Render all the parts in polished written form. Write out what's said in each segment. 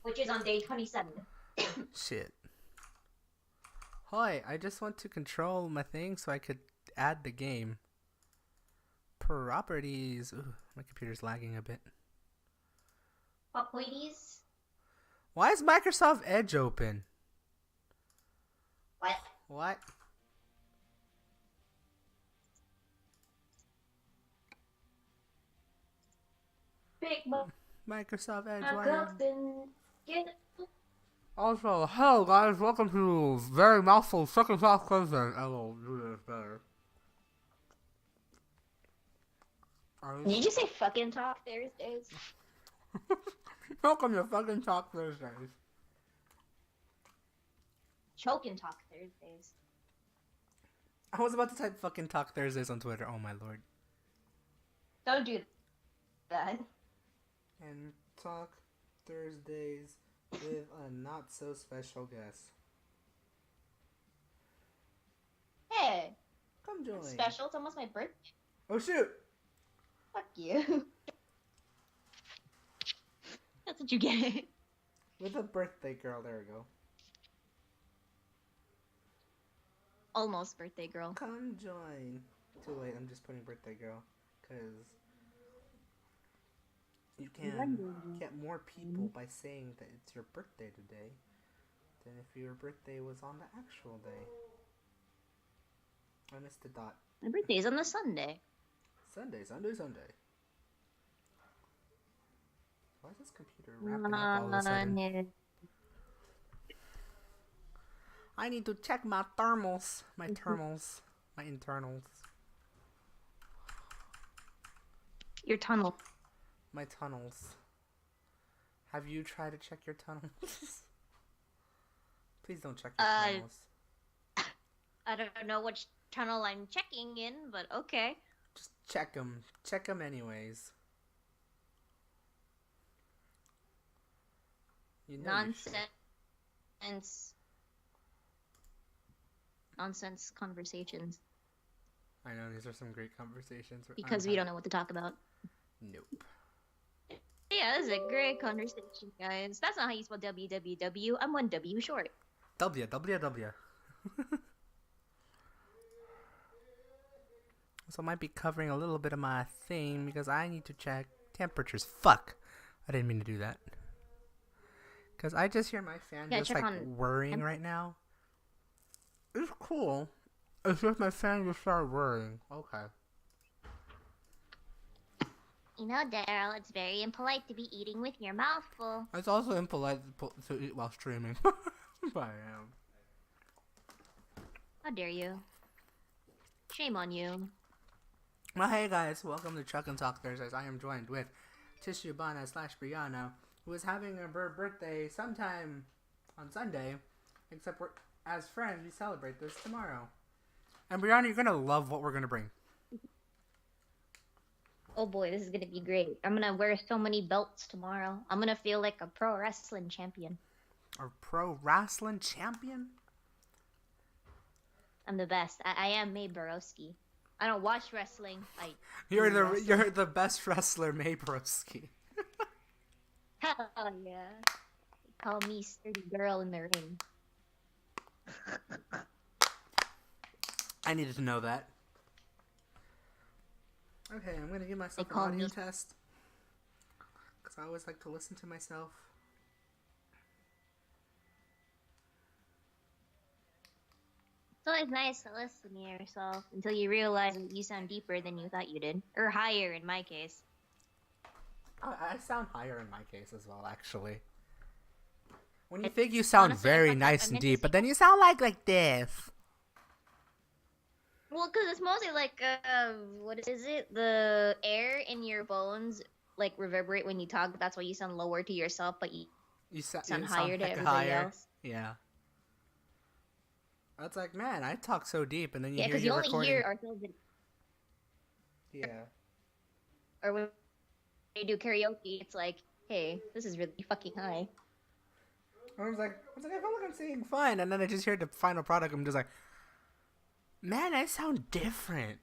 which is on day 27. Shit. Hi, I just want to control my thing so I could add the game. Properties. Ooh, my computer's lagging a bit. What, please? Why is Microsoft Edge open? What? What? Big Microsoft Edge, why? McGuffin. Get Also, hello guys, welcome to very mouthful second half question. I will do this better. Did you say fucking talk Thursdays? Welcome to fucking Talk Thursdays. Choke and talk Thursdays. I was about to type fucking Talk Thursdays on Twitter, oh my lord. Don't do that. And Talk Thursdays with a not so special guest. Hey, Come join. special. It's almost my birthday. Oh shoot! Fuck you. That's what you get. With a birthday girl, there we go. Almost birthday girl. Come join. Too late, I'm just putting birthday girl. Because you can get more people by saying that it's your birthday today than if your birthday was on the actual day. I missed the dot. My birthday's on the Sunday. Sunday. Why is this computer wrapping up all of a sudden? I need to check my thermals. My thermals. My internals. Your tunnel. My tunnels. Have you tried to check your tunnels? Please don't check your tunnels. I don't know which tunnel I'm checking in, but okay. Just check them. Check them anyways. You know Nonsense conversations. I know, these are some great conversations. Because we don't know what to talk about. Nope. Yeah, this is a great conversation, guys. That's not how you spell WWW. I'm one W short. W. So I might be covering a little bit of my thing because I need to check temperatures. Fuck. I didn't mean to do that. Because I just hear my fan just like whirring right now. It's cool. It's just my fan just started whirring. Okay. You know, Daryl, it's very impolite to be eating with your mouth full. It's also impolite to eat while streaming. But I am. How dare you? Shame on you. Well, hey guys, welcome to Chuck and Talk Thursdays. I am joined with TisyuBana / Brianna, who is having her birthday sometime on Sunday, except we're, as friends, we celebrate this tomorrow. And Brianna, you're gonna love what we're gonna bring. Oh boy, this is gonna be great. I'm gonna wear so many belts tomorrow. I'm gonna feel like a pro wrestling champion. A pro wrestling champion? I'm the best. I am Mae Borowski. I don't watch wrestling. You're the best wrestler, Mae Borowski. Hell yeah. They call me sturdy girl in the ring. I needed to know that. Okay, I'm gonna give myself an audio test. Because I always like to listen to myself. It's always nice to listen to yourself until you realize that you sound deeper than you thought you did. Or higher, in my case. I sound higher in my case as well, actually. When you think you sound honestly, very nice and deep, but then you sound like this. Well, because it's mostly like, what is it? The air in your bones, like, reverberate when you talk. That's why you sound lower to yourself, but you sound higher to everybody else. Yeah. That's like, man, I talk so deep, and then you hear because you only hear ourselves. Yeah. Or when you do karaoke, it's like, hey, this is really fucking high. I was like, I feel like I'm singing fine, and then I just hear the final product. I'm just like, man, I sound different.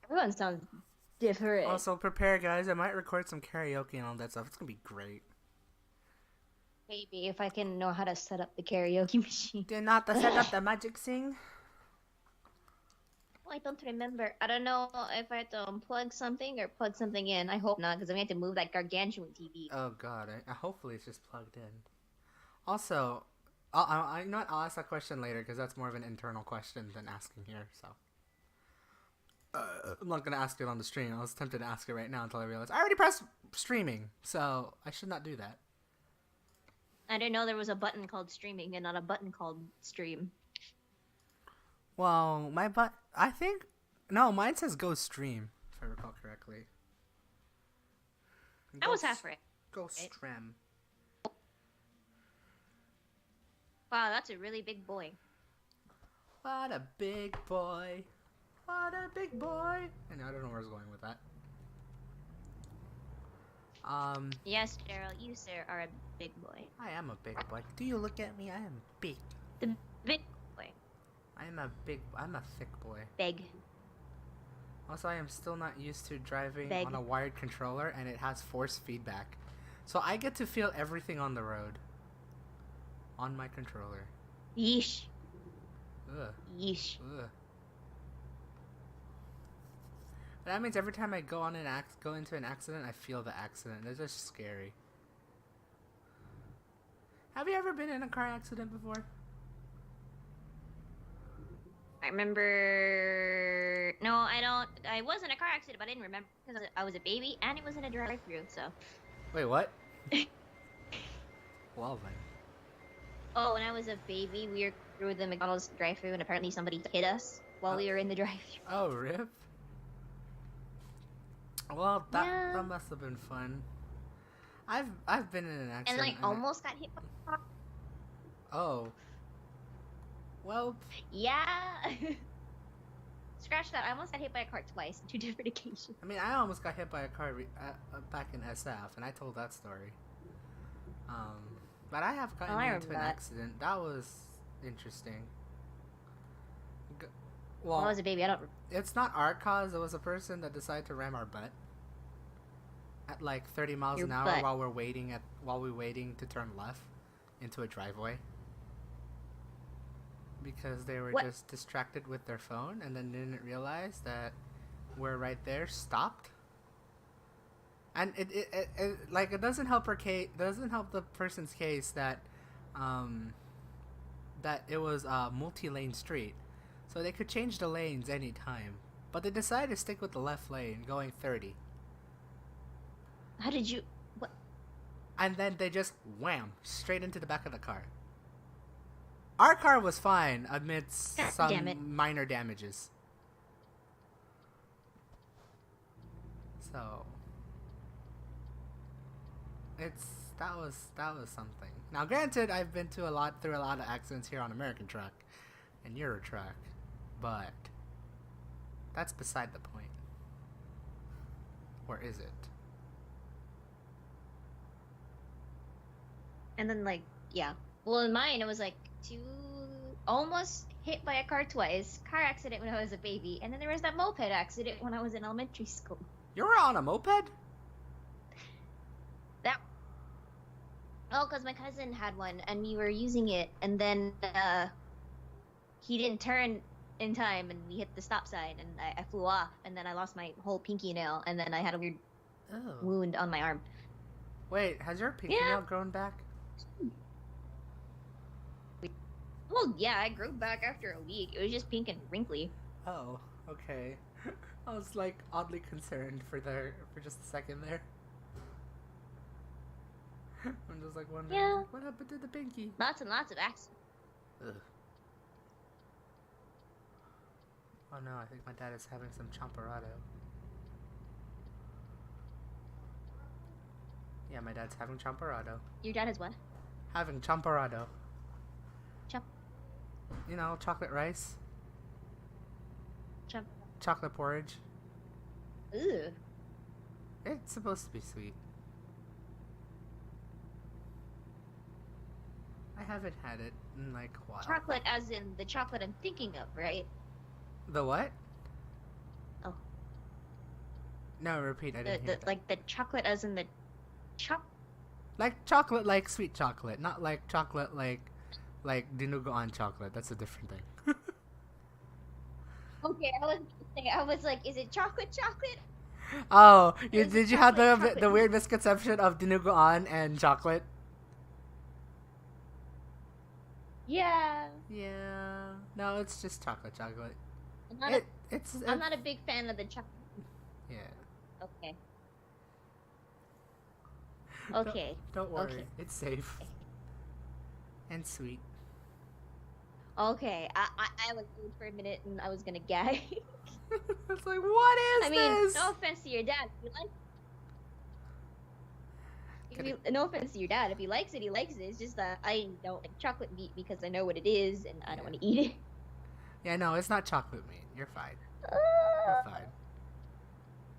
Everyone sounds different. Also, prepare, guys. I might record some karaoke and all that stuff. It's gonna be great. Maybe if I can know how to set up the karaoke machine. Do you know how to set up the magic sing? I don't remember. I don't know if I have to unplug something or plug something in. I hope not, because I'm going to have to move that gargantuan TV. Oh god, hopefully it's just plugged in. Also, you know what? I'll ask that question later because that's more of an internal question than asking here. So I'm not gonna ask it on the stream. I was tempted to ask it right now until I realized I already pressed streaming, so I should not do that. I didn't know there was a button called streaming and not a button called stream. Well, mine says go stream, if I recall correctly. I was half right. Go stream. Wow, that's a really big boy. What a big boy. What a big boy. And I don't know where I was going with that. Yes, Daryl, you, sir, are a big boy. I am a big boy. Do you look at me? I am big. The big boy. I'm a thick boy. Big. Also, I am still not used to driving on a wired controller, and it has force feedback. So I get to feel everything on the road. On my controller. Yeesh. Ugh. Yeesh. Ugh. That means every time I go into an accident, I feel the accident. It's just scary. Have you ever been in a car accident before? I remember. No, I don't. I was in a car accident, but I didn't remember because I was a baby and it was in a drive-through. So. Wait, what? Well then. Oh, when I was a baby, we were through the McDonald's drive-through, and apparently somebody hit us while we were in the drive-through. Oh, rip. Well, that must have been fun. I've been in an accident. And like almost got hit by a car. Oh. Well. Yeah. Scratch that. I almost got hit by a car twice, 2 different occasions. I mean, I almost got hit by a car back in SF, and I told that story. But I have gotten into an accident. That was interesting. Well, I was a baby. I don't. It's not our cause. It was a person that decided to ram our butt at like 30 miles an hour while we're waiting to turn left into a driveway because they were just distracted with their phone and then didn't realize that we're right there, stopped. And it doesn't help the person's case that that it was a multi-lane street. So they could change the lanes anytime. But they decided to stick with the left lane, going 30. How did you... What? And then they just wham, straight into the back of the car. Our car was fine amidst some minor damages. So... That was something. Now granted, I've been through a lot of accidents here on American Truck and Euro Truck. But that's beside the point. Or is it? And then well, in mine it was like almost hit by a car twice, car accident when I was a baby, and then there was that moped accident when I was in elementary school. You were on a moped? Because my cousin had one and we were using it, and then he didn't turn in time and we hit the stop sign and I flew off, and then I lost my whole pinky nail, and then I had a weird wound on my arm. Wait, has your pinky nail grown back? Well, yeah, I grew back after a week. It was just pink and wrinkly. Oh, okay. I was like oddly concerned for just a second there. I'm just like wondering what happened to the pinky? Lots and lots of accidents. Ugh. Oh no, I think my dad is having some champorado. Yeah, my dad's having champorado. Your dad is what? Having champorado. You know, chocolate rice. Chocolate porridge. Ew. It's supposed to be sweet. I haven't had it in like a while. Chocolate as in the chocolate I'm thinking of, right? The what? Oh. No, repeat. I didn't hear that. Like the chocolate as in the Like chocolate, like sweet chocolate, not like chocolate like dinuguan chocolate. That's a different thing. Okay, I was like, is it chocolate chocolate? Oh, Or is it did you have chocolate the weird meat? misconception of dinuguan and chocolate? Yeah. Yeah. No, it's just chocolate chocolate. I'm not a It it's I'm it, not a big fan of the chocolate. yeah. Okay. Don't Okay. don't worry. Okay. It's safe and sweet. Okay. I was worried for a minute and I was gonna gag. It's like, what I is mean, no this? offense to your dad. Get it? No offense to your dad. If he likes it, he likes it. It's just that I don't like chocolate meat because I know what it is and I don't Yeah. want to eat it. Yeah, no, it's not chocolate meat. You're fine. You're fine.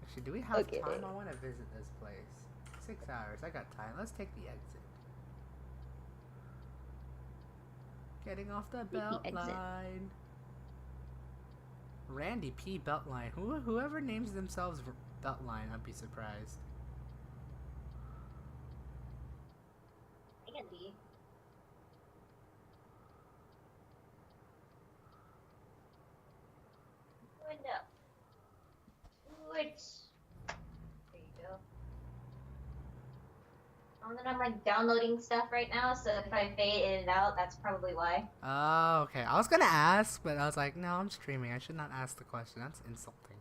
Actually, do we have Okay. time? I want to visit this place. 6 hours. I got time. Let's take the exit. Getting off the Take the belt exit. line. Randy P. Beltline. Whoever names themselves Beltline, I'd be surprised. Andy. Window. Which? There you go. And then I'm like downloading stuff right now, so if I fade in and out, that's probably why. Oh, okay. I was gonna ask, but I was like, no, I'm streaming. I should not ask the question. That's insulting.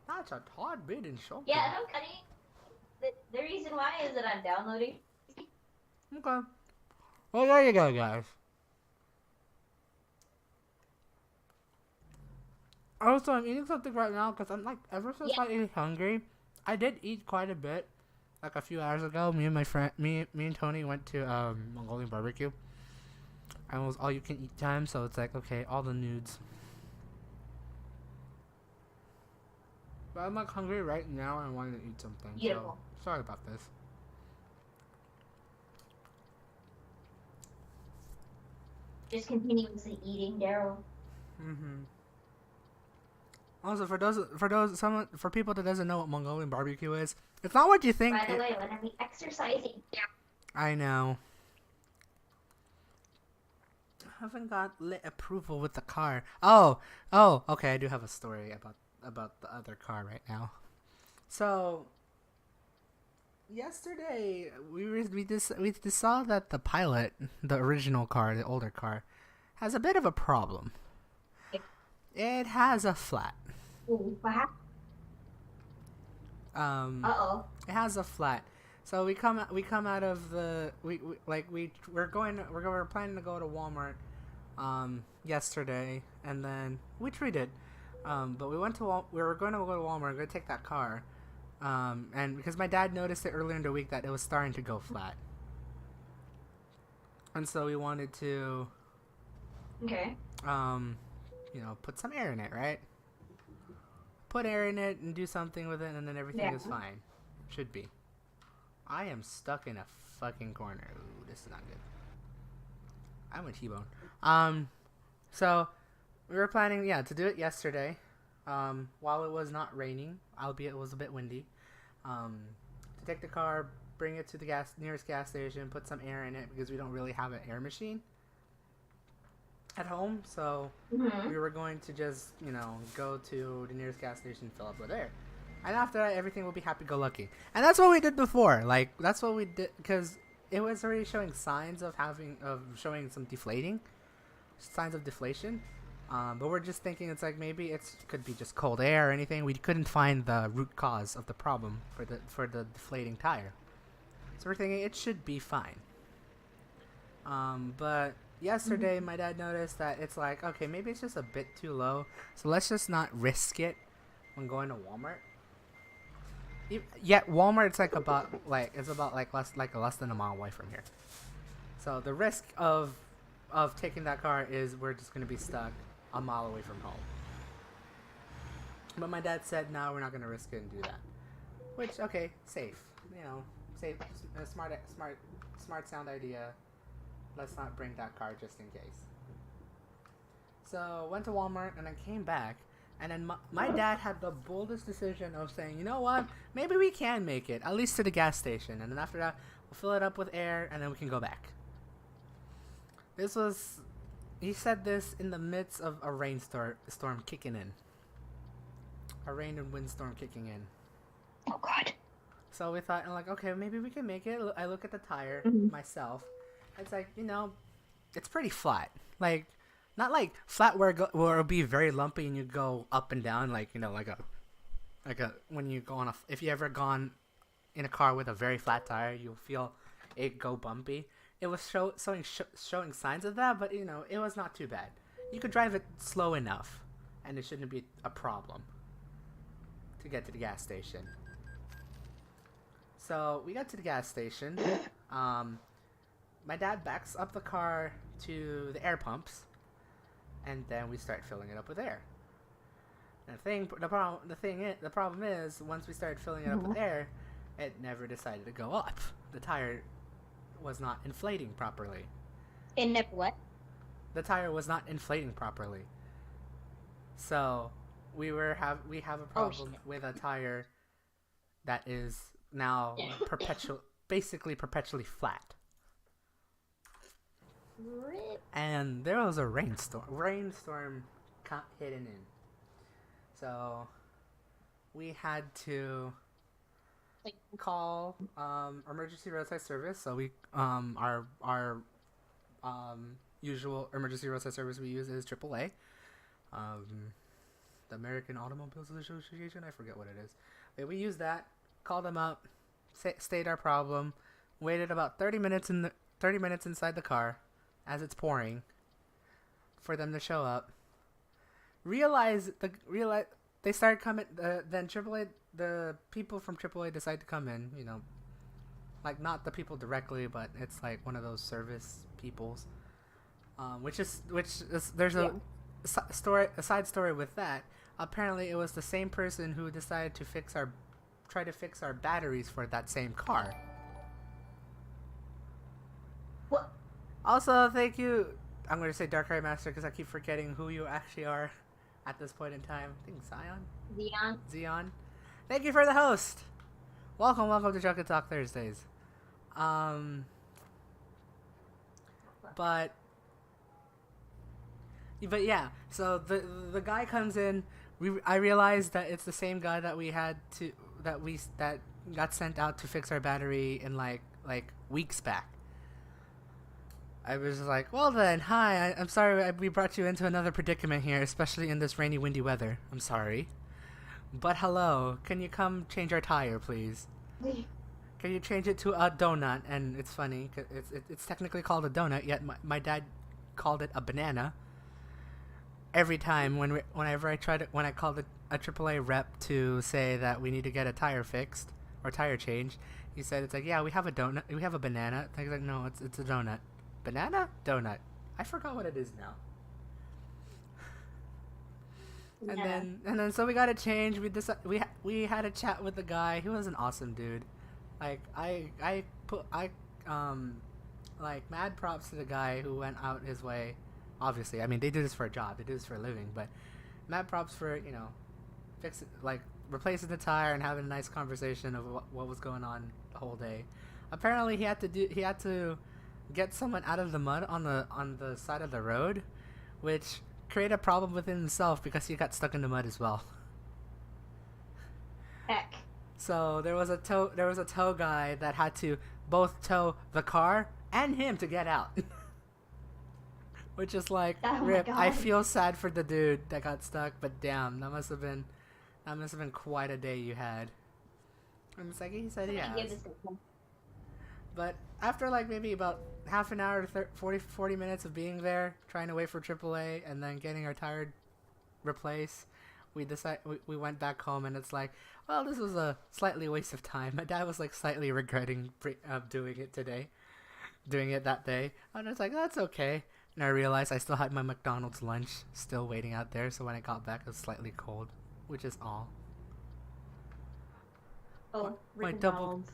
That's a tad bit insulting. Yeah, and I'm cutting. The reason why is that I'm downloading. Okay. Well, there you go, guys. Also, I'm eating something right now because I'm like, ever since I ate hungry, I did eat quite a bit. Like a few hours ago, me and my friend, me and Tony went to Mongolian barbecue. And it was all you can eat time, so it's like, okay, all the nudes. But I'm like hungry right now and I wanted to eat something. Beautiful. So sorry about this. Just continuously eating, Daryl. Mhm. Also, for people that doesn't know what Mongolian barbecue is, it's not what you think. By the way, when I'm exercising. I know. I haven't got lit approval with the car. Oh, okay. I do have a story about the other car right now. So, yesterday we just saw that the Pilot, the original car, the older car, has a bit of a problem. It has a flat. Ooh, what happened? It has a flat. So we come out of the we're planning to go to Walmart yesterday, and then which we did. But we were going to go to Walmart, going to take that car. And because my dad noticed it earlier in the week that it was starting to go flat. And so we wanted to Okay. put some air in it, right? Put air in it and do something with it, and then everything is fine. Should be. I am stuck in a fucking corner. Ooh, this is not good. I'm a T-bone. So we were planning, to do it yesterday, while it was not raining, albeit it was a bit windy. To take the car, bring it to the nearest gas station, put some air in it because we don't really have an air machine at home, so we were going to just, go to the nearest gas station, fill up with air. And after that, everything will be happy-go-lucky. And that's what we did before. Like, that's what we did, because it was already showing signs of showing some signs of deflation. But we're just thinking it's like maybe it could be just cold air or anything. We couldn't find the root cause of the problem for the deflating tire. So we're thinking it should be fine. But yesterday my dad noticed that it's like, okay, maybe it's just a bit too low. So let's just not risk it when going to Walmart. Yet Walmart, it's about less than a mile away from here. So the risk of taking that car is we're just gonna be stuck a mile away from home. But my dad said, no, we're not gonna risk it and do that. Which, okay, safe. Safe, smart sound idea. Let's not bring that car just in case. So went to Walmart and then came back. And then my dad had the boldest decision of saying, you know what? Maybe we can make it, at least to the gas station. And then after that, We'll fill it up with air, and then we can go back. He said this in the midst of a storm kicking in. A rain and windstorm kicking in. Oh God. So we thought, like, okay, maybe we can make it. I look at the tire myself. It's like, it's pretty flat. Like, not like flat where it'll be very lumpy and you go up and down, like, like a when you go on if you ever gone in a car with a very flat tire, you'll feel it go bumpy. It was showing signs of that, but it was not too bad. You could drive it slow enough, and it shouldn't be a problem to get to the gas station. So we got to the gas station. My dad backs up the car to the air pumps, and then we start filling it up with air. And the problem is, once we started filling it up with air, it never decided to go up. The tire was not inflating properly. What? The tire was not inflating properly. So we have a problem with a tire that is now basically perpetually flat. Rip. And there was a rainstorm hitting in. So we had to call emergency roadside service. So we our usual emergency roadside service we use is AAA, the American Automobiles Association. I forget what it is. But we used that. Called them up, stated our problem, waited about 30 minutes inside the car as it's pouring for them to show up. Realize they started coming. Then AAA, the people from AAA decide to come in. Like not the people directly, but it's like one of those service peoples. There's a side story with that. Apparently, it was the same person who decided to try to fix our batteries for that same car. What? Also, thank you. I'm going to say Dark Eye Master because I keep forgetting who you actually are at this point in time. I think Zion. Thank you for the host. Welcome to Chocolate Talk Thursdays. But yeah, so the guy comes in. I realized that it's the same guy that got sent out to fix our battery in like weeks back. I was like, well then, hi, I'm sorry we brought you into another predicament here, especially in this rainy, windy weather. I'm sorry. But hello, can you come change our tire, please? Can you change it to a donut? And it's funny, cause it's technically called a donut, yet my dad called it a banana. Every time when I called a AAA rep to say that we need to get a tire fixed or tire changed, he said it's like, yeah, we have a donut, we have a banana. I was like, no, it's a donut. Banana? Donut. I forgot what it is now. Yeah. And then so we got a change. We had a chat with the guy. He was an awesome dude. Like like mad props to the guy who went out his way. Obviously, I mean they do this for a job. They do this for a living. But mad props for replacing the tire and having a nice conversation of what was going on the whole day. Apparently, he had to get someone out of the mud on the side of the road, which created a problem within himself because he got stuck in the mud as well. Heck. So there was a tow guy that had to both tow the car and him to get out. Which is like, rip. I feel sad for the dude that got stuck, but damn, that must have been quite a day you had. And it's like he said, yeah. But after like maybe about half an hour to 40 minutes of being there, trying to wait for AAA and then getting our tire replaced, we went back home, and it's like, well, this was a slightly waste of time. My dad was like slightly regretting doing it that day. And I was like, that's okay. And I realized I still had my McDonald's lunch still waiting out there, so when I got back it was slightly cold, which is all. Oh, my double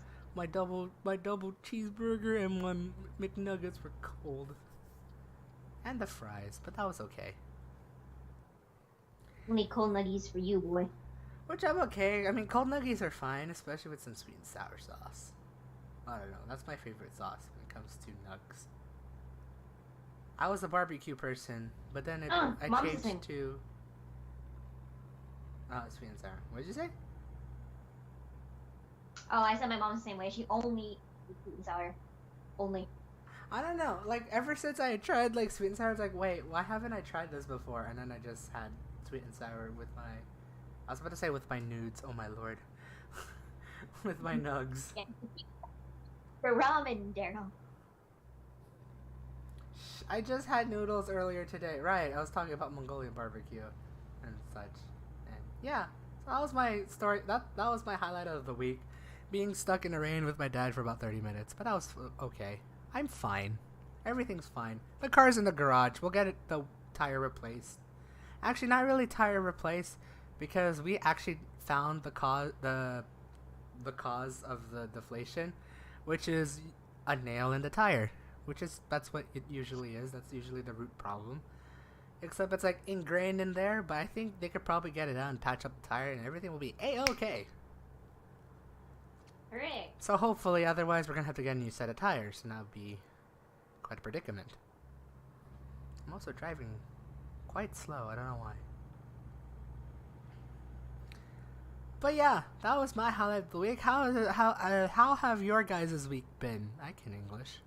cheeseburger and my McNuggets were cold. And the fries, but that was okay. Only cold nuggies for you, boy. Which I'm okay. I mean, cold nuggies are fine, especially with some sweet and sour sauce. I don't know. That's my favorite sauce when it comes to nugs. I was a barbecue person, but then I Mom's the changed same. to sweet and sour. What did you say? Oh, I said my mom's the same way. She only eats sweet and sour. Only. I don't know. Like ever since I tried like sweet and sour, it's like, wait, why haven't I tried this before? And then I just had sweet and sour with my. I was about to say with my nudes. Oh my lord. With my nugs. Yeah. For ramen, Daryl. I just had noodles earlier today. Right, I was talking about Mongolian barbecue and such. And yeah, so that was my story. That was my highlight of the week. Being stuck in the rain with my dad for about 30 minutes. But that was okay. I'm fine. Everything's fine. The car's in the garage. We'll get the tire replaced. Actually, not really tire replaced because we actually found the cause of the deflation, which is a nail in the tire. That's what it usually is. That's usually the root problem. Except it's like ingrained in there, but I think they could probably get it out and patch up the tire and everything will be A-okay. Hooray. So hopefully, otherwise we're gonna have to get a new set of tires, and that would be quite a predicament. I'm also driving quite slow. I don't know why. But yeah, that was my highlight of the week. How have your guys' week been? I can English.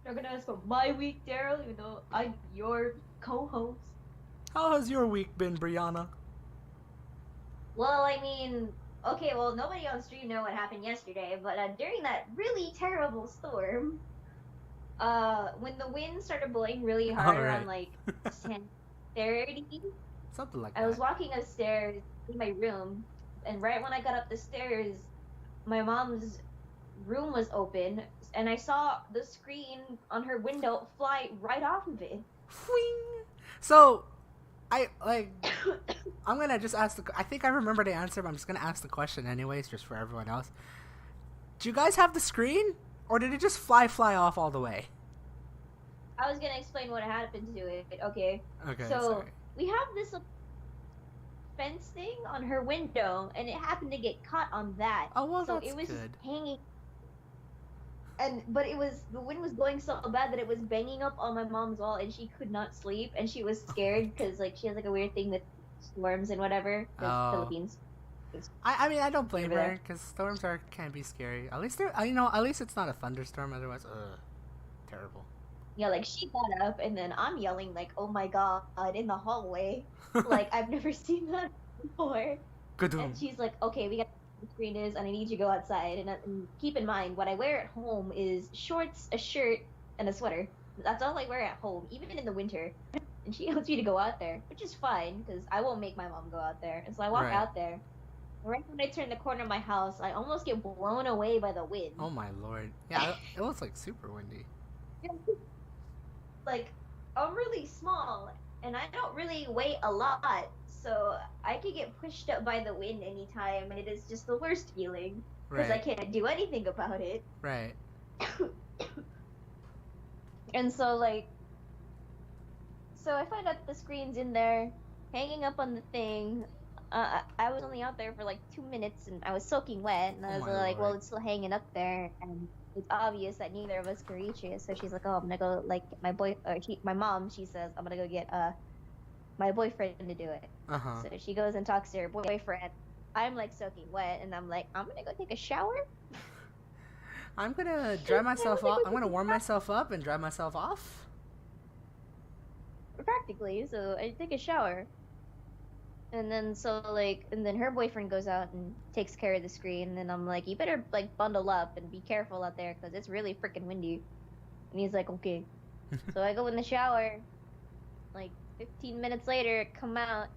You're gonna ask about my week, Daryl, even though I'm your co-host. How has your week been, Brianna? Well, I mean, okay, well, nobody on stream know what happened yesterday, but during that really terrible storm, when the wind started blowing really hard around like 10:30, something like I was walking upstairs in my room, and right when I got up the stairs, my mom's room was open, and I saw the screen on her window fly right off of it. Whing. So, I'm gonna just ask I think I remember the answer, but I'm just gonna ask the question anyways, just for everyone else. Do you guys have the screen, or did it just fly off all the way? I was gonna explain what happened to it. Okay. Okay. So sorry. we have this fence thing on her window, and it happened to get caught on that. Oh well, so that's it was good. hanging. But the wind was blowing so bad that it was banging up on my mom's wall, and she could not sleep, and she was scared because like she has like a weird thing with storms and whatever. Philippines. I mean I don't blame her because storms can be scary. At least at least it's not a thunderstorm. Otherwise, terrible. Yeah, like she got up, and then I'm yelling like, "Oh my god!" in the hallway, like I've never seen that before. And she's like, "Okay, we got." The screen is, and I need you to go outside. And keep in mind, what I wear at home is shorts, a shirt, and a sweater. That's all I wear at home, even in the winter. And she wants me to go out there, which is fine because I won't make my mom go out there. And so I walk out there. Right when I turn the corner of my house, I almost get blown away by the wind. Oh my lord! Yeah, it was like super windy. Like, I'm really small, and I don't really weigh a lot. So I could get pushed up by the wind anytime, and it is just the worst feeling because I can't do anything about it. Right. And so I find out the screen's in there, hanging up on the thing. I was only out there for like 2 minutes, and I was soaking wet, and I was like, well, it's still hanging up there, and it's obvious that neither of us can reach it. So she's like, oh, I'm gonna go like get my mom. She says I'm gonna go get my boyfriend to do it. So she goes and talks to her boyfriend. I'm like soaking wet, and I'm like, I'm gonna go take a shower. I'm gonna dry myself off. I'm gonna warm myself up and dry myself off. Practically, so I take a shower. And then and then her boyfriend goes out and takes care of the screen, and I'm like, you better like bundle up and be careful out there because it's really freaking windy. And he's like, okay. So I go in the shower. Like 15 minutes later, come out.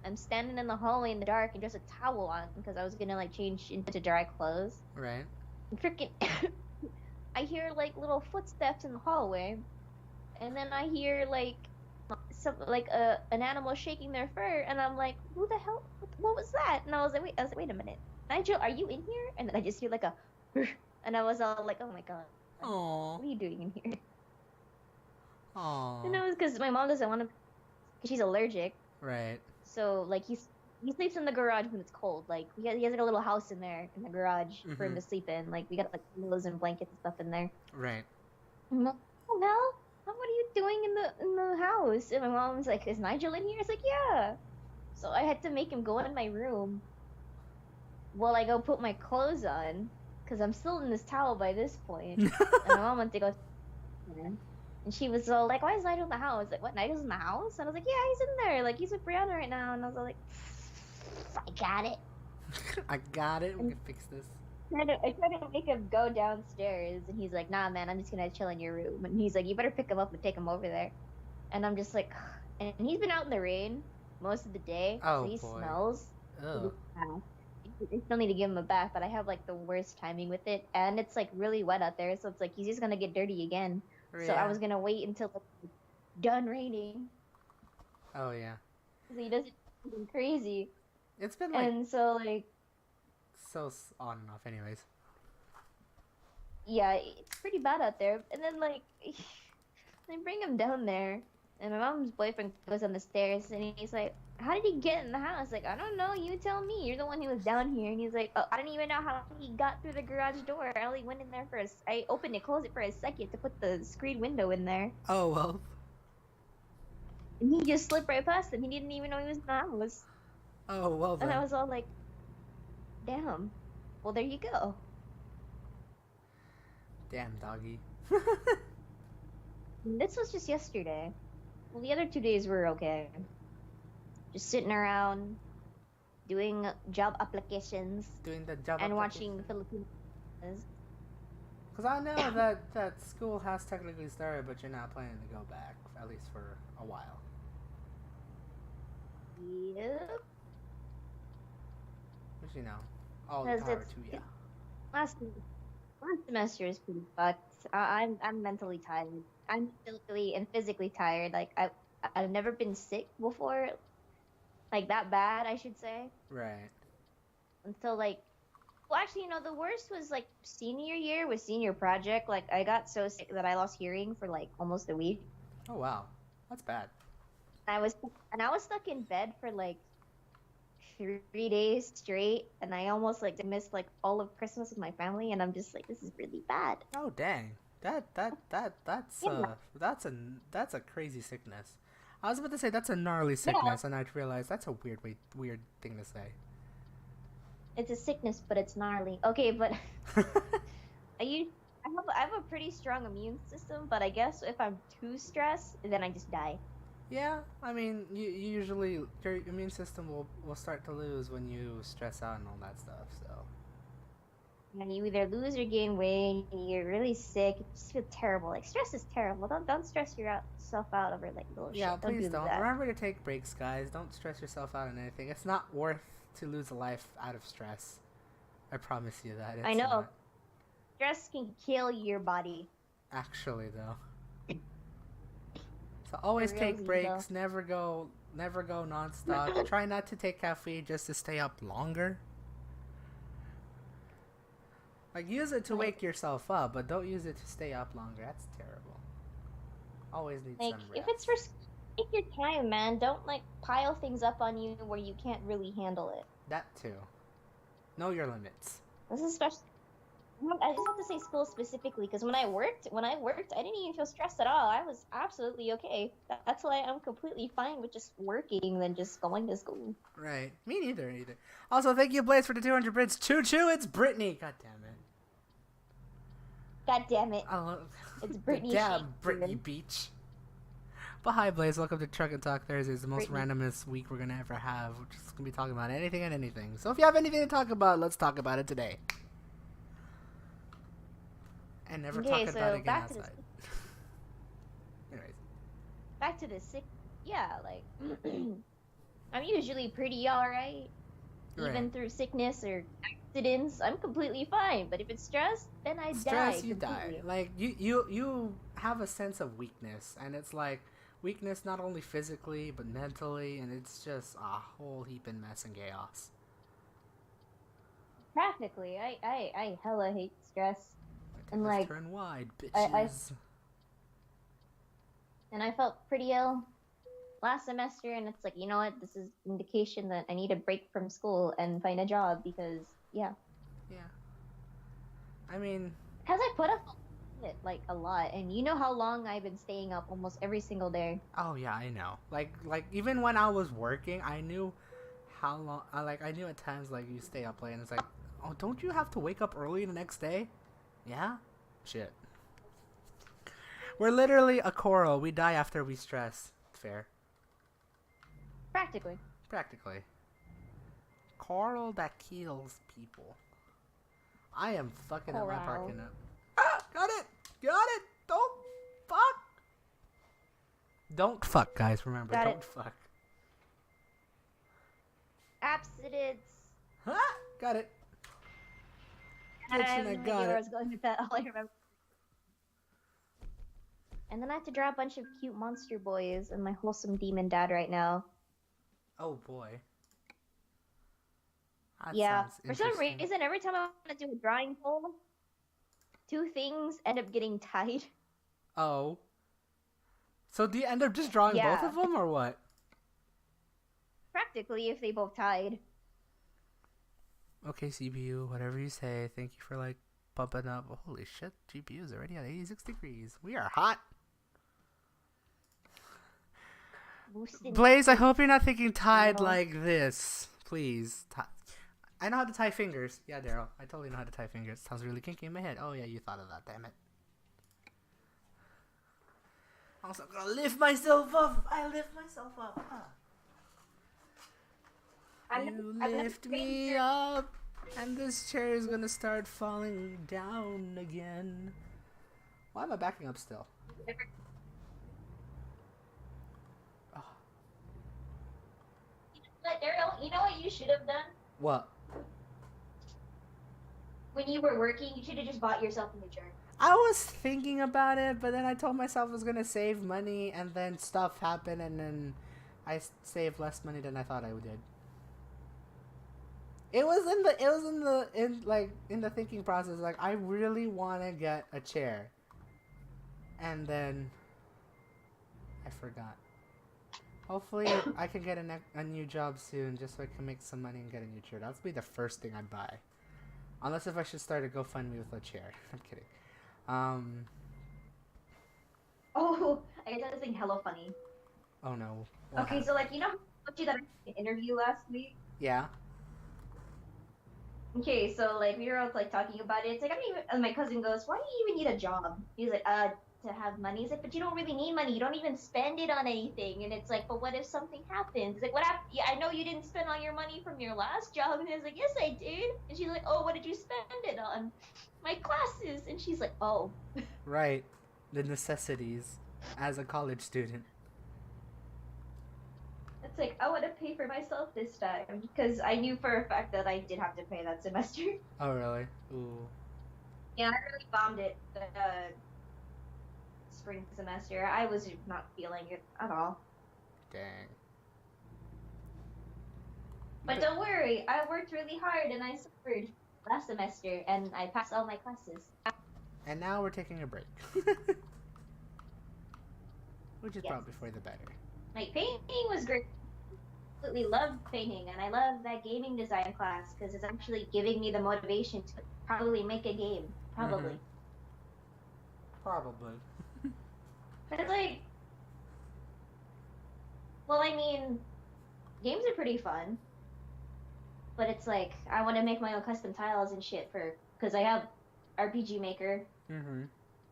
I'm standing in the hallway in the dark and just a towel on because I was gonna like change into dry clothes. Right. And freaking, I hear like little footsteps in the hallway, and then I hear like an animal shaking their fur, and I'm like, who the hell? What was that? And I was like, wait a minute, Nigel, are you in here? And then I just hear like a, and I was all like, oh my god, Aww. what are you doing in here? Aww. And it was because my mom doesn't want to, because she's allergic. Right. So like he sleeps in the garage when it's cold. Like he has like a little house in there in the garage for him Mm-hmm. to sleep in. Like we got like pillows and blankets and stuff in there. Right. I'm like, oh hell, what are you doing in the house? And my mom's like, is Nigel in here? I was like, yeah. So I had to make him go in my room while I go put my clothes on because I'm still in this towel by this point. And my mom went to go, and she was all like, why is Nigel in the house? Like, what? Nigel's in the house? And I was like, yeah, he's in there. Like he's with Brianna right now. And I was all like, I got it. I got it. We And can fix this. I tried to make him go downstairs, and he's like, "Nah, man, I'm just gonna chill in your room." And he's like, "You better pick him up and take him over there." And I'm just like, and he's been out in the rain most of the day, so Oh he boy. smells. Oh. I still need to give him a bath, but I have like the worst timing with it, and it's like really wet out there, so it's like he's just gonna get dirty again. So I Yeah. was gonna wait until it's done raining, Oh yeah. so he doesn't go crazy. It's been like And so like, so on and off. Anyways. yeah, it's pretty bad out there. And then like they bring him down there, and my mom's boyfriend goes on the stairs, and he's like, "How did he get in the house?" Like, I don't know. You tell me. You're the one who was down here. And he's like, "Oh, I don't even know how he got through the garage door. I only went in there for I opened it, closed it for a second to put the screen window in there, Oh well. and he just slipped right past him. He didn't even know he was in the house." Oh well then. And I was all like, "Damn. Well, there you go." Damn doggy. And this was just yesterday. Well, the other 2 days were okay. Just sitting around, doing job applications, Doing the job and application. watching Filipinos. Because I know that school has technically started, but you're not planning to go back, at least for a while. Yep. Which, you know, all the Because power to you. last semester is pretty fucked. I'm mentally tired. I'm mentally and physically tired. Like I've never been sick before, like that bad, I should say. Right. Until like, well, actually, the worst was like senior year with senior project. Like I got so sick that I lost hearing for like almost a week. Oh, wow. That's bad. I was stuck in bed for like 3 days straight, and I almost like missed like all of Christmas with my family, and I'm just like, this is really bad. Oh, dang. That's Yeah. that's a crazy sickness. I was about to say that's a gnarly sickness, and I realized that's a weird thing to say. It's a sickness, but it's gnarly. Okay, but I have a pretty strong immune system, but I guess if I'm too stressed, then I just die. Yeah, I mean, you usually your immune system will start to lose when you stress out and all that stuff. So And you either lose or gain weight, you're really sick, you just feel terrible. Like stress is terrible. Don't stress yourself out over like little yeah, shit. please do don't. that. Remember to take breaks, guys. Don't stress yourself out on anything. It's not worth to lose a life out of stress. I promise you that. It's I know. not. Stress can kill your body. Actually, though. So always For take realsies, breaks. though. Never go nonstop. Try not to take caffeine just to stay up longer. Like use it to wake yourself up, but don't use it to stay up longer. That's terrible. Always need Like some if rest. it's for take your time, man. Don't like pile things up on you where you can't really handle it. That too. Know your limits. This is especially. I just have to say school specifically because when I worked, I didn't even feel stressed at all. I was absolutely okay. That's why I'm completely fine with just working than just going to school. Right. Me neither. Either. Also, thank you, Blaze, for the 200 bits. Choo choo. It's Brittany. God damn it. God damn it! Oh, It's Brittany. Damn, Brittany Beach. But hi, Blaze. Welcome to Truck and Talk Thursdays, the most randomest week we're gonna ever have. We're just gonna be talking about anything and anything. So if you have anything to talk about, let's talk about it today. And never talk about it again outside. Anyways. Back to the sick. Yeah, like I'm usually pretty alright, even through sickness or accidents. I'm completely fine. But if it's stress, then I die. Stress, you completely. die. Like you have a sense of weakness, and it's like weakness not only physically but mentally, and it's just a whole heaping mess and chaos. Practically, I hella hate stress. And Let's like turn wide, bitches. and I felt pretty ill last semester, and it's like, you know what? This is indication that I need a break from school and find a job because yeah. Yeah. I mean, Because I put up it like a lot, and you know how long I've been staying up almost every single day. oh yeah, I know. Like even when I was working, I knew how long. I knew at times like you stay up late, and it's like, oh, don't you have to wake up early the next day? Yeah. Shit. We're literally a coral. We die after we stress. Fair. Practically. Practically. Coral that kills people. I am fucking up my Coral. parking up. Ah, got it. Got it. Don't fuck. Don't fuck, guys. Remember, Got don't it. fuck. Abstinence. Huh? Got it. I Bitch, have and I no idea got where I it. was going with that. All I remember. And then I have to draw a bunch of cute monster boys and my wholesome demon dad right now. Oh boy. That Yeah. sounds For some interesting. reason, every time I want to do a drawing poll, two things end up getting tied. Oh. So do you end up just drawing both Yeah. of them or what? Practically, if they both tied. Okay, CPU, whatever you say. Thank you for like bumping up. Holy shit, GPU is already at 86 degrees. We are hot. Boosting Blaze, I hope you're not thinking tied little. like this. Please. I know how to tie fingers. Yeah, Daryl. I totally know how to tie fingers. Sounds really kinky in my head. Oh, yeah, you thought of that. Damn it. Also, I'm gonna lift myself up. I lift myself up. You lift me up. And this chair is gonna start falling down again. Why am I backing up still? Oh. But Daryl, you know what you should have done? What? When you were working, you should have just bought yourself a new chair. I was thinking about it, but then I told myself I was gonna save money, and then stuff happened, and then I saved less money than I thought I did. It was in the thinking process. Like, I really want to get a chair, and then I forgot. Hopefully, I can get a new job soon, just so I can make some money and get a new chair. That'll be the first thing I'd buy, unless if I should start a GoFundMe with a chair. I'm kidding. Oh, I got this thing hella funny. Oh no. Okay, so like, you know how I told you that I had an interview last week? Yeah. Okay, so like we were all like talking about it. It's like I don't even. And my cousin goes, "Why do you even need a job?" He's like, to have money." He's like, "But you don't really need money. You don't even spend it on anything." And it's like, "But what if something happens?" He's like, "What happened? Yeah, I know you didn't spend all your money from your last job." And he's like, "Yes, I did." And she's like, "Oh, what did you spend it on?" "My classes." And she's like, "Oh." Right. The necessities as a college student. It's like I want to pay for myself this time because I knew for a fact that I did have to pay that semester. Oh really? Ooh. Yeah, I really bombed it the spring semester. I was not feeling it at all. Dang. But don't worry, I worked really hard and I suffered last semester and I passed all my classes. And now we're taking a break. Which is probably for the better. Like, painting was great. I absolutely loved painting and I love that gaming design class because it's actually giving me the motivation to probably make a game. Probably. Probably. But it's like, well, I mean, games are pretty fun. But it's like, I want to make my own custom tiles and shit because I have RPG Maker,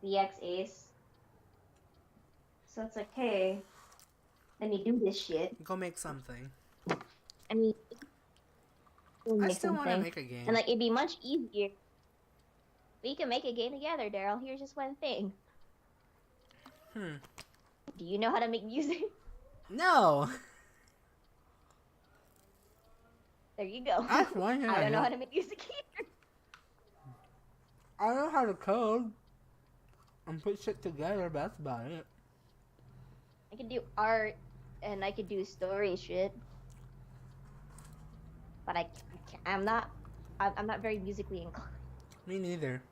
VX Ace. So it's like, hey, let me do this shit. Go make something. I mean, I still want to make a game. And like, it'd be much easier. We can make a game together, Daryl. Here's just one thing. Do you know how to make music? No. There you go. I don't know how to make music either. I know how to code and put shit together, but that's about it. I can do art and I could do story shit. But I'm not very musically inclined. Me neither.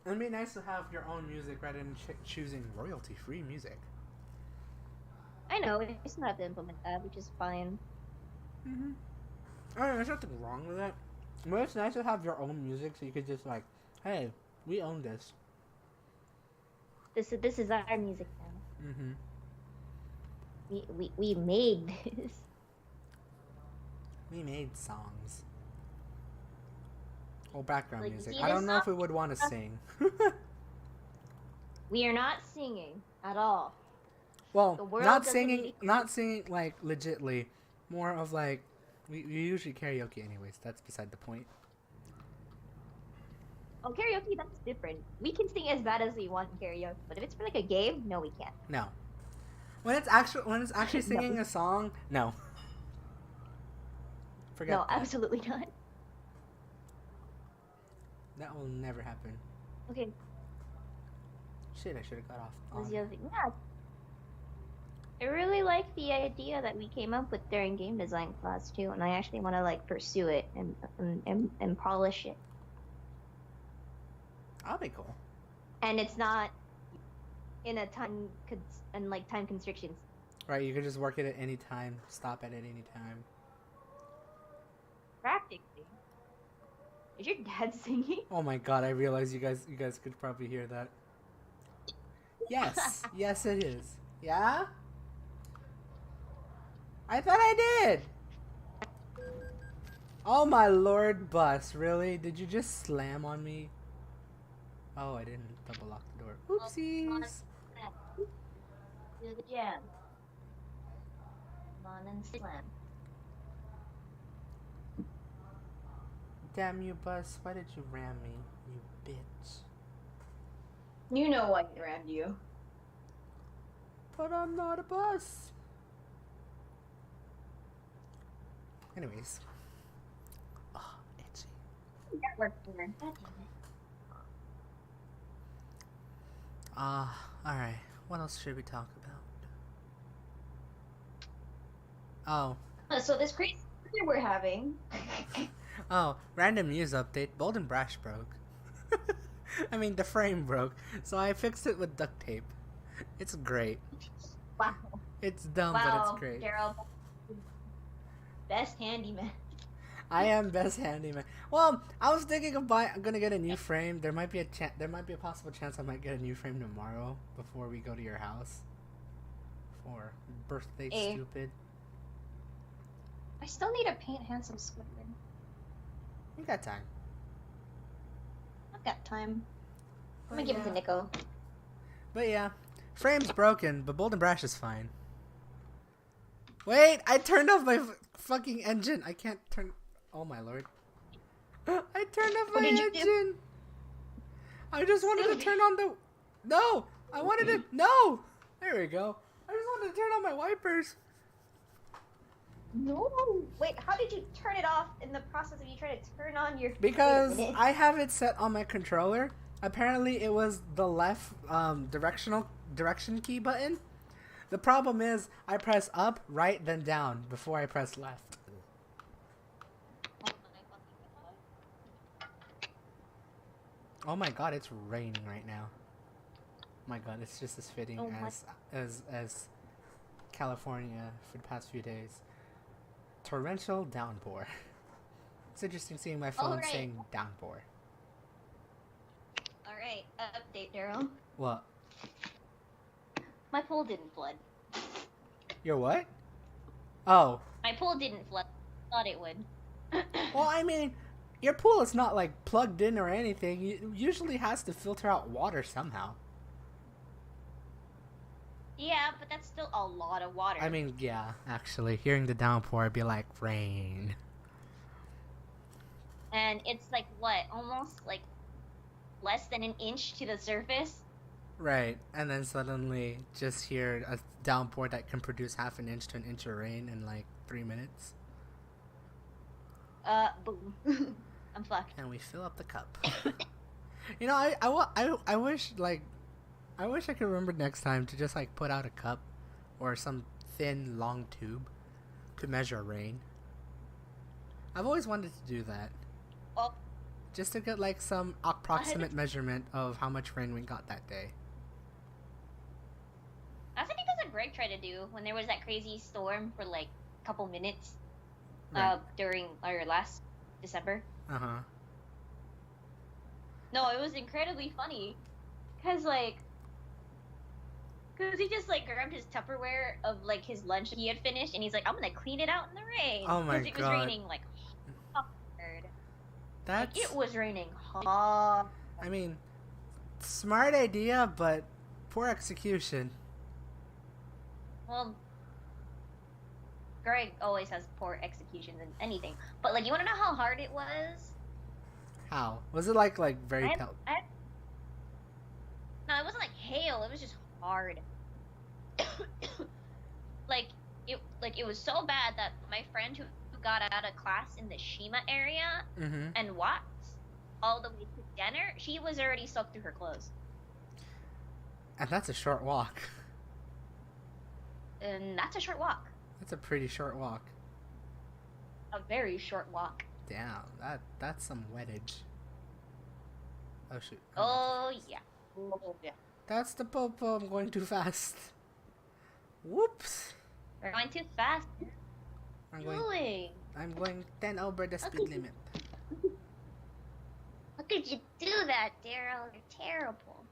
It'd be nice to have your own music rather than choosing royalty-free music. I know, we still have to implement that, which is fine. Mm-hmm. I mean, there's nothing wrong with it. But it's nice to have your own music so you could just like, hey, we own this. This is our music now. Mm-hmm. We made this. We made songs. Oh, background Like, music. see I this don't know song? if we would want to sing. We are not singing at all. Well, The world not doesn't singing, need- not singing like legitly. More of like, we usually karaoke anyways. That's beside the point. Oh, karaoke, that's different. We can sing as bad as we want in karaoke, but if it's for like a game, no, we can't. No. When it's actually singing No. a song, no. Forget No, that. absolutely not. That will never happen. Okay, Shit, I should have got off. what's the other thing? Yeah. I really like the idea that we came up with during game design class too, and I actually want to like pursue it and polish it. That'll be cool. And it's not in a time time constrictions. Right, you could just work it at any time, stop it at any time. Practically. Is your dad singing? Oh my god, I realize you guys could probably hear that. Yes, yes it is. Yeah? I thought I did! Oh my lord, bus, really? Did you just slam on me? Oh, I didn't double lock the door. Oopsies! Do the jam. Come on and slam. Damn you, bus, why did you ram me, you bitch? You know why he rammed you. But I'm not a bus! Anyways. Oh, itchy. That worked for him. Alright. What else should we talk about? Oh. So this crazy that we're having. Oh, random news update. Bold and Brash broke. I mean, the frame broke, so I fixed it with duct tape. It's great. Wow. It's dumb, but it's great. Gerald. Best handyman. I am best handyman. Well, I was thinking of gonna get a new frame. There might be a possible chance I might get a new frame tomorrow before we go to your house. For birthday stupid. I still need to paint Handsome Squidward. You got time. I've got time. I'm gonna give it to Nico. But yeah, frame's broken, but Bold and Brash is fine. Wait, I turned off my fucking engine. I can't turn. Oh my lord. I turned off my engine. I just wanted to turn on the. No, I wanted to. No. There we go. I just wanted to turn on my wipers. No. Wait, how did you turn it off in the process of you trying to turn on your? Because I have it set on my controller. Apparently, it was the left direction key button. The problem is, I press up, right, then down before I press left. Oh my god, it's raining right now. My god, it's just as fitting as California for the past few days. Torrential downpour. It's interesting seeing my phone saying downpour. Alright, update, Daryl. What? My pool didn't flood. Your what? Oh. My pool didn't flood. Thought it would. Well, I mean, your pool is not like plugged in or anything. It usually has to filter out water somehow. Yeah, but that's still a lot of water. I mean, yeah, actually, hearing the downpour, I'd be like, rain. And it's like, what, almost like less than an inch to the surface? Right, and then suddenly just hear a downpour that can produce half an inch to an inch of rain in like 3 minutes. Boom. I'm fucked. And we fill up the cup. You know, I wish, like, I wish I could remember next time to just, like, put out a cup or some thin, long tube to measure rain. I've always wanted to do that. Oh. Just to get, like, some approximate measurement of how much rain we got that day. I think that's a great Greg tried to do when there was that crazy storm for like a couple minutes Right. during our last December. Uh-huh. No, it was incredibly funny because he just like grabbed his Tupperware of like his lunch that he had finished, and he's like, "I'm gonna clean it out in the rain," Oh my because it was god. raining like hard. Like That's, it was raining hard. I mean, smart idea, but poor execution. Well, Greg always has poor execution in anything. But like, you want to know how hard it was? How? Was it like very No, it wasn't like hail. It was just hard. It was so bad that my friend who got out of class in the Shima area Mm-hmm. and walked all the way to dinner, she was already soaked through her clothes. And that's a short walk. And that's a short walk. That's a pretty short walk. A very short walk. Damn, that's some wettage. Oh shoot. Oh yeah. Oh yeah. That's the popo. I'm going too fast. Whoops. We're going too fast. I'm going 10 over the speed limit. How could you do that, Daryl? You're terrible.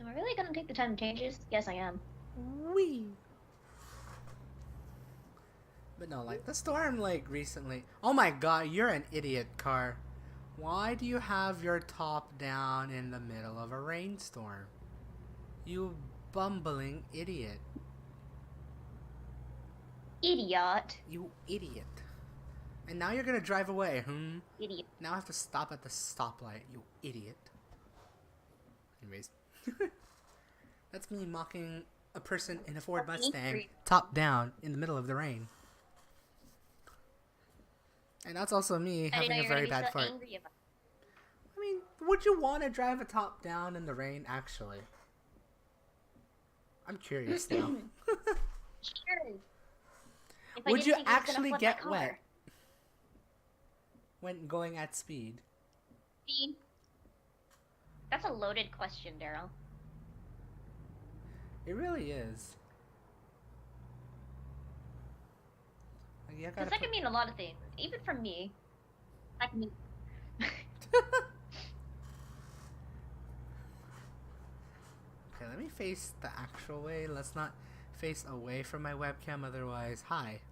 Am I really gonna take the time to change this? Yes, I am. Wee. But no, like the storm, like recently. Oh my god, you're an idiot, car. Why do you have your top down in the middle of a rainstorm? You bumbling idiot. Idiot. You idiot. And now you're gonna drive away, Idiot. Now I have to stop at the stoplight, you idiot. Anyways. That's me mocking a person in a Ford Mustang, top down, in the middle of the rain. And that's also me having a very bad fart. I mean, would you want to drive a top down in the rain, actually? I'm curious now. Sure. Would you actually get wet when going at speed? See? That's a loaded question, Daryl. It really is. Like, Because that can mean a lot of things. Even from me. That can mean... Okay, let me face the actual way. Let's not face away from my webcam, otherwise, hi.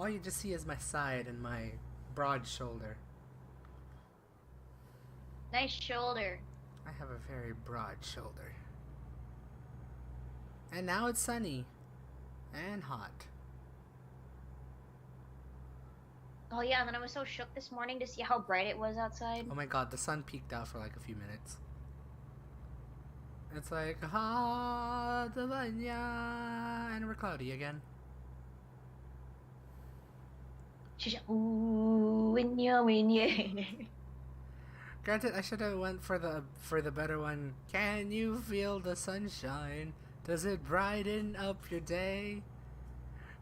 All you just see is my side and my broad shoulder. Nice shoulder. I have a very broad shoulder. And now it's sunny. And hot. Oh yeah, and then I was so shook this morning to see how bright it was outside. Oh my god, the sun peeked out for like a few minutes. It's like, ha, the banya, and we're cloudy again. Ooh, winya. Granted, I should have went for the better one. Can you feel the sunshine? Does it brighten up your day?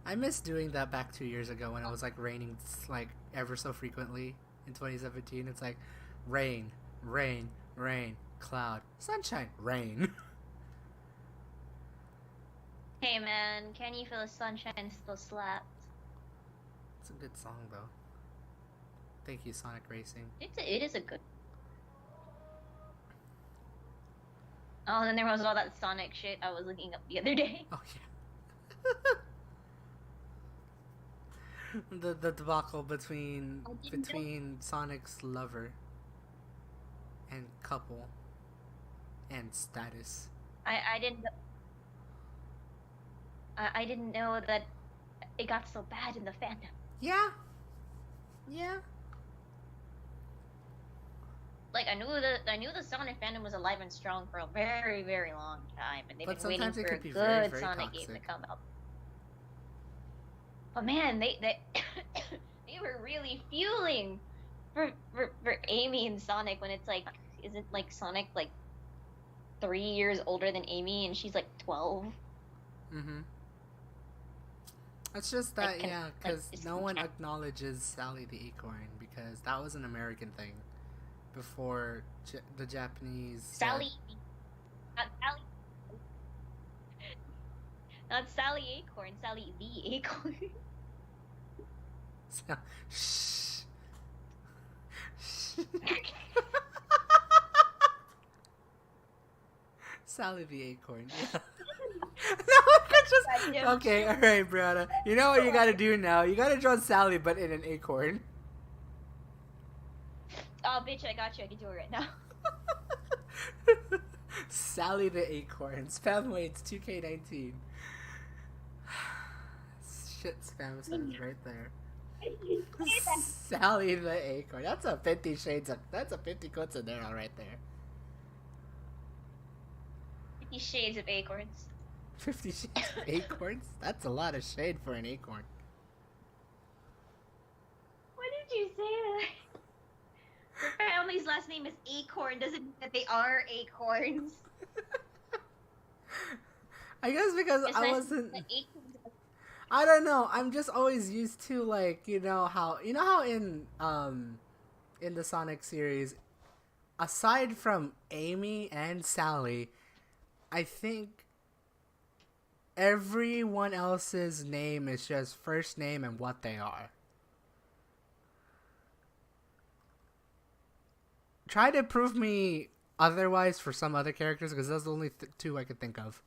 I missed doing that back 2 years ago when it was like raining like ever so frequently in 2017. It's like rain, rain, rain, cloud, sunshine, rain. Hey man, can you feel the sunshine still slaps? It's a good song though. Thank you, Sonic Racing. It is a good. Oh, and then there was all that Sonic shit I was looking up the other day. Oh yeah. the debacle between Sonic's lover and couple and status. I didn't know that it got so bad in the fandom. Yeah. Yeah. Like I knew the Sonic fandom was alive and strong for a very, very long time, and they've been waiting for a good very, very Sonic toxic. game to come out. But man, they they were really fueling for Amy and Sonic when it's like, isn't like Sonic like 3 years older than Amy and she's like 12? Mm-hmm. It's just Like, that, yeah, like because just no one acknowledges Sally the Acorn because that was an American thing before the Japanese said. Sally, not Sally, not Sally Acorn, Sally the Acorn. Shh. Sally the Acorn. Yeah. No, I could just. Okay, alright, Brianna. You know what you gotta do now? You gotta draw Sally, but in an acorn. Oh, bitch, I got you. I can do it right now. Sally the Acorn. Spam weights 2K19. Shit, spam says right there. Sally the Acorn. That's a 50 shades of. That's a 50 quotes in there, all right there. 50 Shades of Acorns. 50 shades of acorns? That's a lot of shade for an acorn. Why did you say that? Their family's last name is Acorn. Doesn't mean that they are acorns. I guess because It's I nice wasn't. that acorns. I don't know. I'm just always used to like you know how in the Sonic series, aside from Amy and Sally, I think everyone else's name is just first name and what they are. Try to prove me otherwise for some other characters because those are the only two I could think of.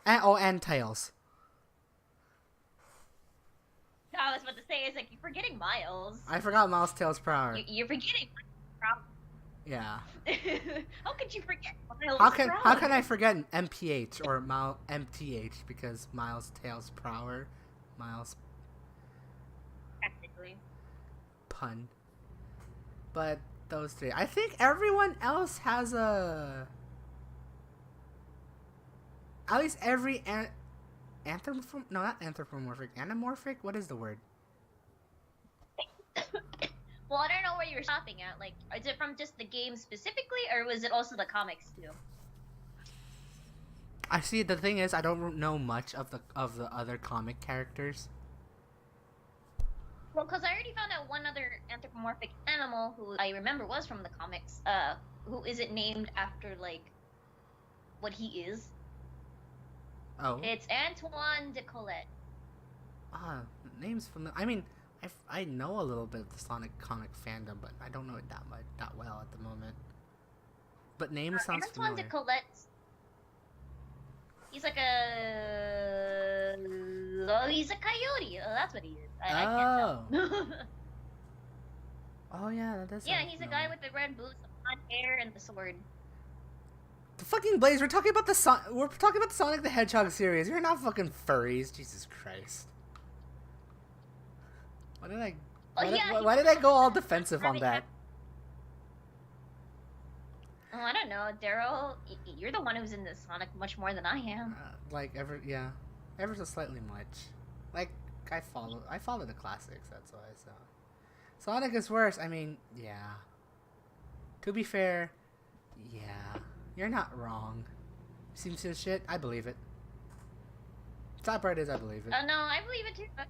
And Tails. I was about to say, it's like, you're forgetting Miles. I forgot Miles Tails Prower. You're forgetting Miles. Yeah. How could you forget Miles? How can I forget an MPH or MTH because Miles Tails Prower, Miles Technically. pun. But those three. I think everyone else has a. At least every no, not anthropomorphic, anamorphic. What is the word? Well, I don't know where you're stopping at. Like, is it from just the game specifically, or was it also the comics too? I see. The thing is, I don't know much of the other comic characters. Well, because I already found out one other anthropomorphic animal who I remember was from the comics. Who isn't named after like what he is. Oh. It's Antoine de Colette. Names from the. I mean, I know a little bit of the Sonic comic fandom, but I don't know it that well at the moment. But name sounds Antoine familiar. de Colette. He's like a. Oh, he's a coyote. Oh, that's what he is. I can't tell. Oh yeah, that does. Yeah, he's a guy with the red boots, the blonde hair, and the sword. The fucking Blaze, we're talking about the Sonic the Hedgehog series. You're not fucking furries, Jesus Christ. Why did I go all defensive on that? Oh, I don't know, Daryl. You're the one who's in this Sonic much more than I am. Ever so slightly much. Like I follow the classics. That's why. So Sonic is worse. I mean, yeah. To be fair, yeah. You're not wrong. Seems to shit. I believe it. Top part is I believe it. No, I believe it too. But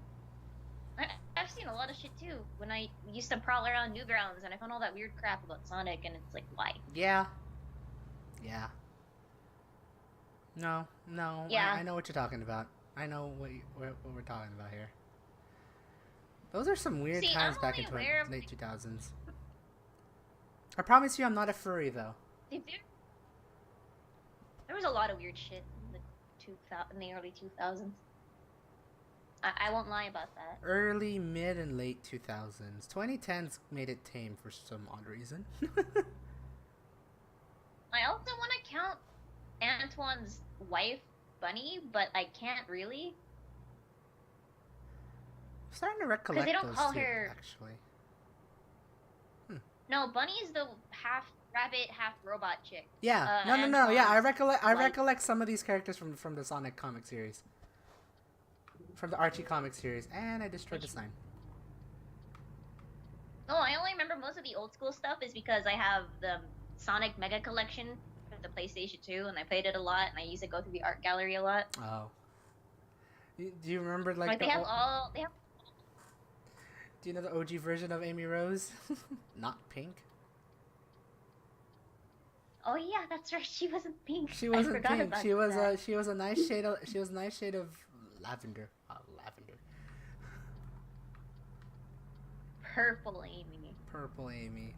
I've seen a lot of shit too. When I used to prowl around Newgrounds and I found all that weird crap about Sonic, and it's like, why? Yeah. Yeah. No. Yeah. I know what you're talking about. I know what we're talking about here. Those are some weird times back in late 2000s. I promise you, I'm not a furry though. There was a lot of weird shit in the early 2000s. I won't lie about that. Early, mid, and late 2000s. 2010s made it tame for some odd reason. I also want to count Antoine's wife, Bunny, but I can't really. I'm starting to recollect because they don't those call two, her. Actually. No, Bunny's the half rabbit, half robot chick. Yeah. No. Yeah, I recollect some of these characters from the Sonic comic series. From the Archie comic series, and I destroyed the sign. No, I only remember most of the old school stuff is because I have the Sonic Mega Collection for the PlayStation 2, and I played it a lot, and I used to go through the art gallery a lot. Oh. Do you remember like they have all they have. Do you know the OG version of Amy Rose? Not pink. Oh yeah, that's right. She wasn't pink. She wasn't I forgot pink. about She was that. she was a nice shade of lavender. Lavender. Purple Amy. Purple Amy.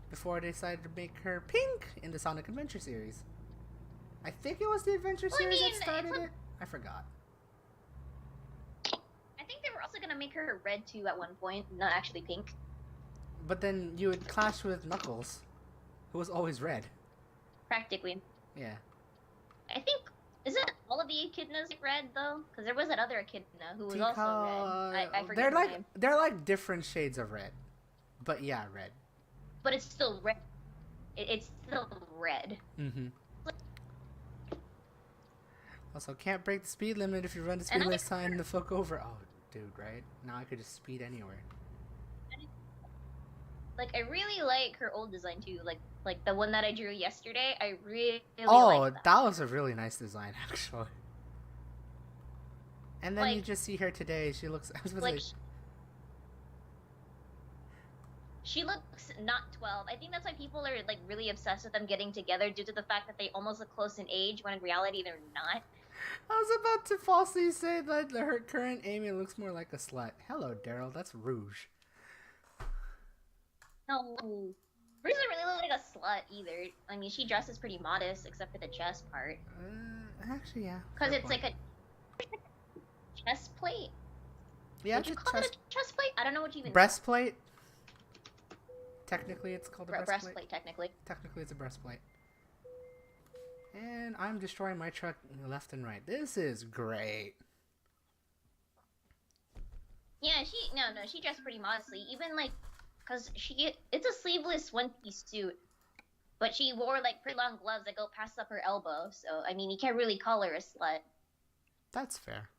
Before they decided to make her pink in the Sonic Adventure series. I think it was the Adventure series that started it. I forgot. I think they were also gonna make her red too at one point, not actually pink. But then you would clash with Knuckles, who was always red. Practically. Yeah. I think isn't all of the echidnas red though? Because there was that other echidna who was also red. I forget her name. They're like different shades of red, but yeah, red. But it's still red. It's still red. Mm-hmm. Also, can't break the speed limit if you run the speed limit sign the fuck over. Oh, dude, right? Now I could just speed anywhere. Like, I really like her old design too. Like the one that I drew yesterday. I really like that was a really nice design, actually. And then like, you just see her today. She looks. I was like, she looks not 12. I think that's why people are like really obsessed with them getting together due to the fact that they almost look close in age when in reality they're not. I was about to falsely say that her current Amy looks more like a slut. Hello, Daryl. That's Rouge. No, Rouge doesn't really look like a slut either. I mean, she dresses pretty modest except for the chest part. Actually, yeah. Because it's like a chest plate. Yeah, would you call it a chest plate? I don't know what you even. Breastplate. Technically, it's called a breastplate. Breastplate, technically. Technically, it's a breastplate. And I'm destroying my truck left and right. This is great. Yeah, she dressed pretty modestly. Even like, cause it's a sleeveless one-piece suit, but she wore like pretty long gloves that go past up her elbow. So I mean, you can't really call her a slut. That's fair.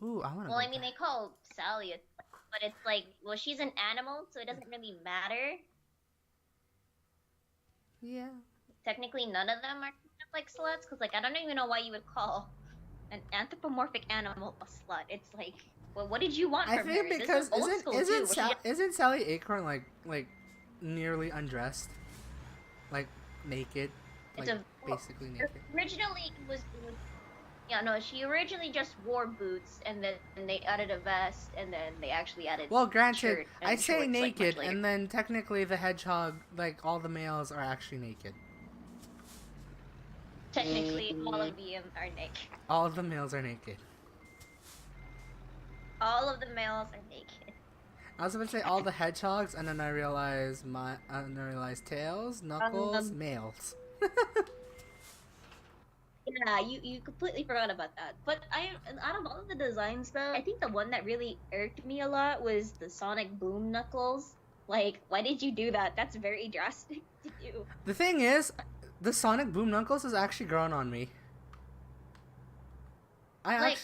Ooh, I want to. Well, I mean, they call Sally a slut, but it's like, well, she's an animal, so it doesn't really matter. Yeah. Technically, none of them are like sluts, because like I don't even know why you would call an anthropomorphic animal a slut. It's like, well, what did you want from her? I think because isn't Sally Acorn like nearly undressed, like naked, like basically naked. Originally it was yeah, no, she originally just wore boots, and then they added a vest, and then they actually added. Well, granted, shirt I say shorts, naked, like, and then technically the hedgehog, like all the males, are actually naked. Technically, all of them are naked. All of the males are naked. All of the males are naked. I was about to say all the hedgehogs, and then I realized Tails, Knuckles, males. Yeah, you completely forgot about that. But out of all of the designs though, I think the one that really irked me a lot was the Sonic Boom Knuckles. Like, why did you do that? That's very drastic to do. The thing is, the Sonic Boom Knuckles has actually grown on me. No,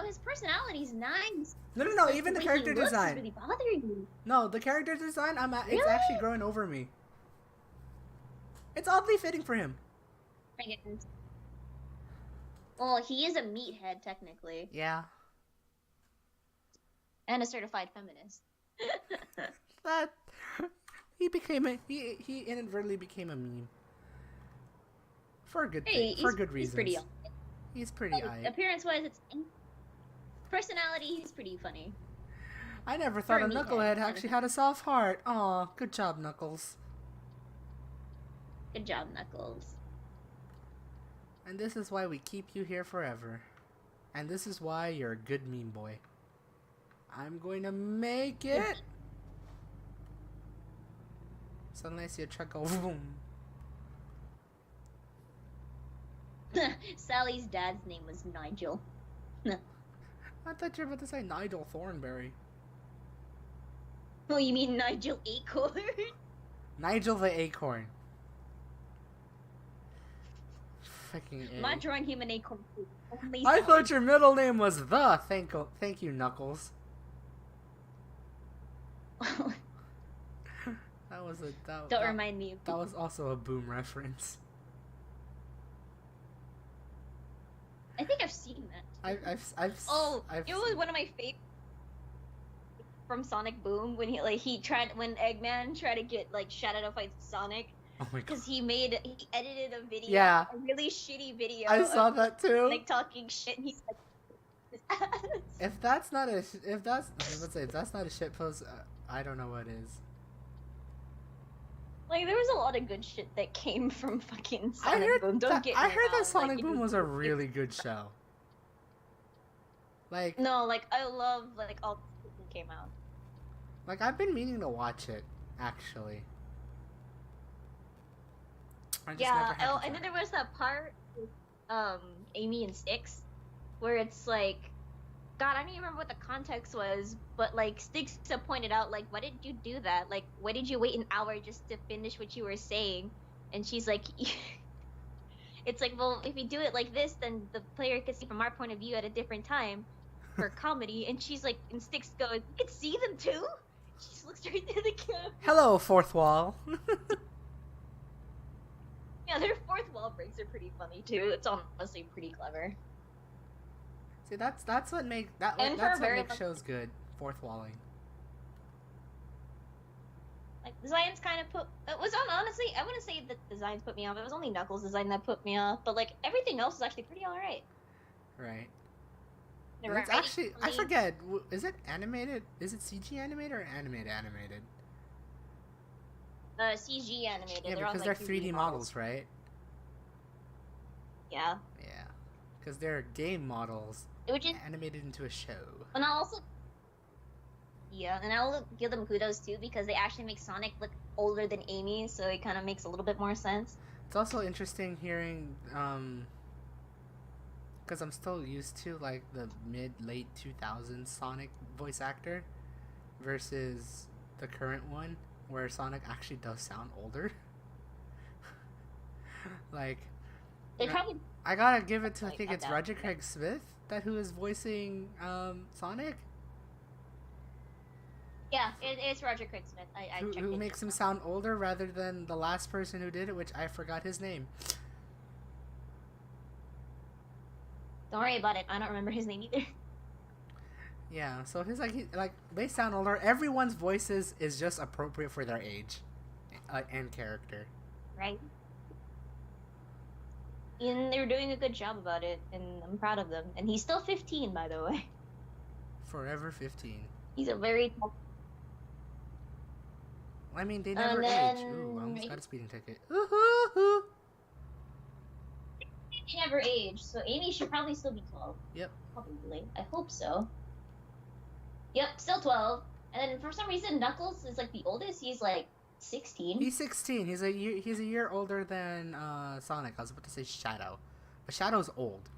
his personality's nice. No, even the character design. Really bothering me. No, the character design, Really? it's actually growing over me. It's oddly fitting for him. I guess. Well, he is a meathead, technically. Yeah. And a certified feminist. That he inadvertently became a meme. For a good reason. He's pretty aight. Appearance-wise, personality, he's pretty funny. I never thought a Knucklehead actually had a soft heart. Aw, good job, Knuckles. Good job, Knuckles. And this is why we keep you here forever. And this is why you're a good meme boy. I'm going to make it! Suddenly I see a truck go boom. Sally's dad's name was Nigel. I thought you were about to say Nigel Thornberry. Oh, you mean Nigel Acorn? Nigel the Acorn. Fucking A. I'm not drawing him an acorn. I thought your middle name was the. Thank you, Knuckles. That was a Don't remind me. That was also a Boom reference. I think I've seen that. It was one of my favorites from Sonic Boom when when Eggman tried to get like Shadow to fight Sonic. Oh my god. Because he edited a video, yeah, a really shitty video. I saw that too. Like talking shit, and he's like, if that's not a shit post, I don't know what is. Like there was a lot of good shit that came from fucking Sonic Boom. I heard that Sonic Boom was a really good show. Like no, like I love like all the shit that came out. Like I've been meaning to watch it actually. Yeah, and then there was that part with Amy and Styx where it's like, God, I don't even remember what the context was, but like Styx pointed out like, why did you do that? Like, why did you wait an hour just to finish what you were saying? And she's like, it's like, well, if you do it like this, then the player can see from our point of view at a different time for comedy. And she's like, and Styx goes, you can see them too? She just looks right through the camera. Hello, fourth wall. Yeah, their fourth wall breaks are pretty funny too. It's honestly pretty clever. See, that's what makes shows good. Fourth walling. Like designs kind of honestly, I wouldn't say that designs put me off. It was only Knuckles' design that put me off, but like everything else is actually pretty alright. Right. It's actually, I forget. Is it animated? Is it CG animated or animated? CG animated. Yeah, because they're 3D models, right? Yeah. Yeah. Because they're game models animated into a show. And I'll give them kudos too because they actually make Sonic look older than Amy, so it kind of makes a little bit more sense. It's also interesting hearing, because I'm still used to like the mid-late 2000s Sonic voice actor versus the current one, where Sonic actually does sound older. Like, I gotta give it to, I think it's Roger Craig Smith who is voicing Sonic. Yeah, it's Roger Craig Smith. Who makes him sound older rather than the last person who did it, which I forgot his name. Don't worry about it. I don't remember his name either. Yeah, so they sound older. Everyone's voices is just appropriate for their age and character. Right. And they're doing a good job about it, and I'm proud of them. And he's still 15, by the way. Forever 15. He's a very... I mean, they never age. Ooh, I almost got a speeding ticket. Ooh-hoo-hoo. They never age, so Amy should probably still be 12. Yep. Probably. I hope so. Yep, still 12. And then for some reason, Knuckles is like the oldest. He's like 16. He's 16. He's a year older than Sonic. I was about to say Shadow, but Shadow's old.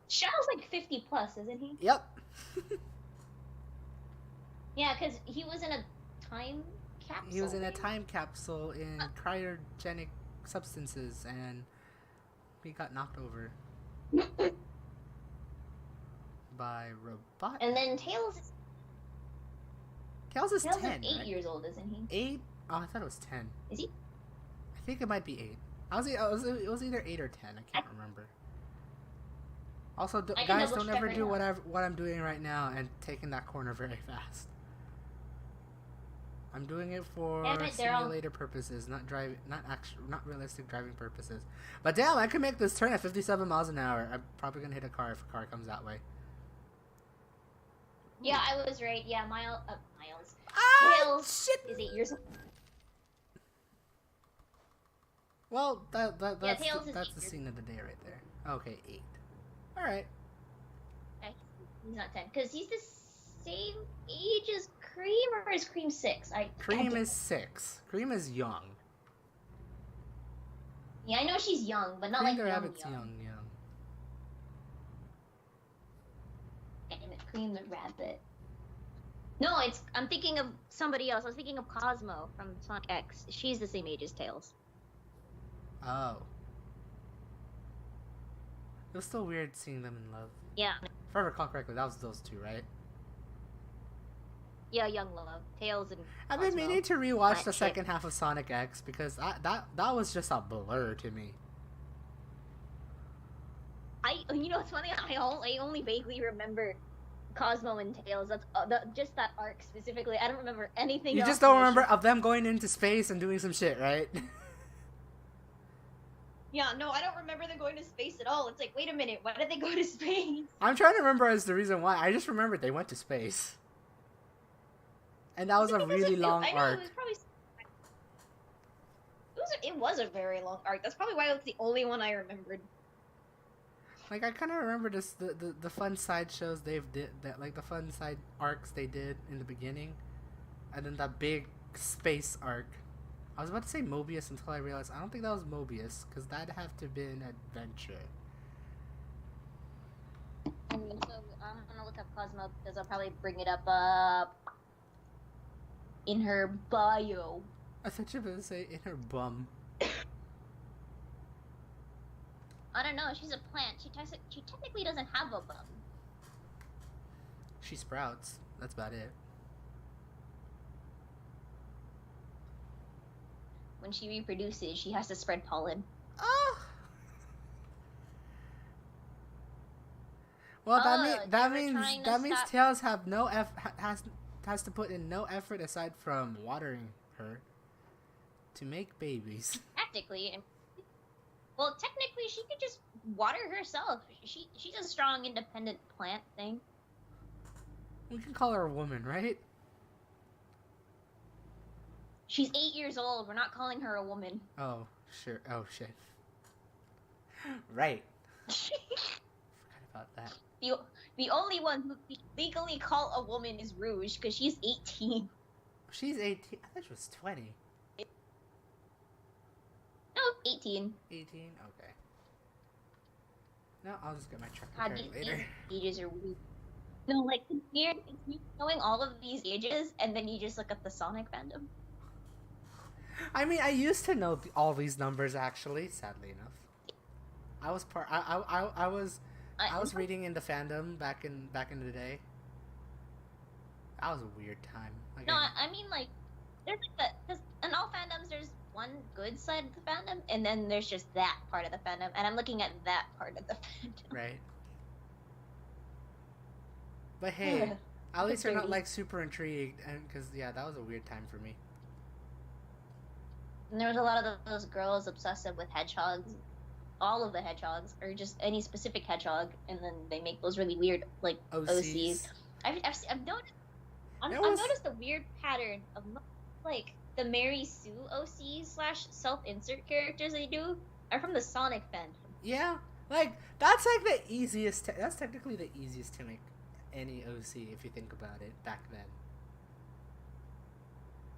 Shadow's like 50 plus, isn't he? Yep. Yeah, because he was in a time capsule. He was in a time capsule in cryogenic substances, and he got knocked over by robot. And then Tails is 10, is 8 right? years old, isn't he? 8? Oh, I thought it was 10. Is he? I think it might be 8. It was either 8 or 10. I can't remember. Also, guys, don't ever do what I'm doing right now and taking that corner very fast. I'm doing it for simulator purposes, not realistic driving purposes. But damn, I can make this turn at 57 miles an hour. I'm probably gonna hit a car if a car comes that way. Yeah, I was right. Yeah, Miles. Tails shit. is 8 years old. Well, that's the years scene of the day right there. Okay, 8. All right. Okay, he's not 10 because he's the same age as Cream, or is Cream 6? Cream is 6. Cream is young. Yeah, I know she's young, but not Cream like the Rabbit's young. Damn it, Cream the Rabbit. No, I'm thinking of somebody else. I was thinking of Cosmo from Sonic X. She's the same age as Tails. Oh. It was still weird seeing them in love. Yeah. If I recall correctly, that was those two, right? Yeah, Young Love, Tails, and I've been meaning to rewatch the second half of Sonic X because that was just a blur to me. You know, it's funny. I only vaguely remember Cosmo and Tails. That's just that arc specifically. I don't remember anything You else just in don't the remember show. of them going into space and doing some shit, right? Yeah, no, I don't remember them going to space at all. It's like, wait a minute, why did they go to space? I'm trying to remember as the reason why. I just remembered they went to space. And that Was was it a because really long I know it arc. was probably it was a very long arc. That's probably why it was the only one I remembered. Like, I kind of remember the fun side shows they've did, that, like, the fun side arcs they did in the beginning. And then that big space arc. I was about to say Mobius until I realized I don't think that was Mobius, because that'd have to be an adventure. I mean, so I'm gonna look up Cosmo because I'll probably bring it up in her bio. I thought you were going to say in her bum. I don't know. She's a plant. She technically doesn't have a bum. She sprouts. That's about it. When she reproduces, she has to spread pollen. Oh. Well, that means Tails have no has to put in no effort aside from watering her to make babies. Technically, well, technically, she could just water herself. She's a strong, independent plant thing. We can call her a woman, right? She's 8 years old. We're not calling her a woman. Oh, sure. Oh, shit. Right. Forgot about that. The only one who we legally call a woman is Rouge, because she's 18. She's 18. I thought she was 20. No, 18. 18? Okay. No, I'll just get my truck repaired later. Ages are weird. No, like, it's weird knowing all of these ages, and then you just look at the Sonic fandom. I mean, I used to know all these numbers, actually, sadly enough. I was reading in the fandom back in the day. That was a weird time. Like, no, I mean, like, there's like because in all fandoms there's one good side of the fandom, and then there's just that part of the fandom, and I'm looking at that part of the fandom. Right. But hey, at least you're not like super intrigued, and because that was a weird time for me. And there was a lot of those girls obsessive with hedgehogs. All of the hedgehogs, or just any specific hedgehog, and then they make those really weird like OCs. I've noticed. I've noticed a weird pattern of like the Mary Sue OCs / self-insert characters they do are from the Sonic fandom. Yeah, like that's like the easiest. That's technically the easiest to make any OC if you think about it back then.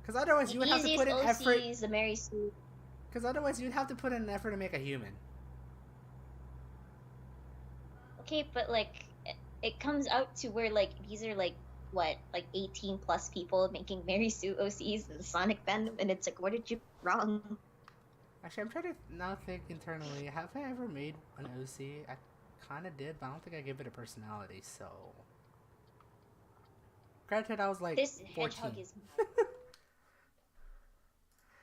Because otherwise you would have to put in effort. The Mary Sue. Because otherwise you'd have to put in an effort to make a human. Okay, but like it comes out to where like these are like what, like 18 plus people making Mary Sue OCs in the Sonic fandom, and it's like, what did you do wrong? Actually, I'm trying to now think internally. Have I ever made an OC? I kind of did, but I don't think I gave it a personality. So, granted, I was like this 14. hedgehog is.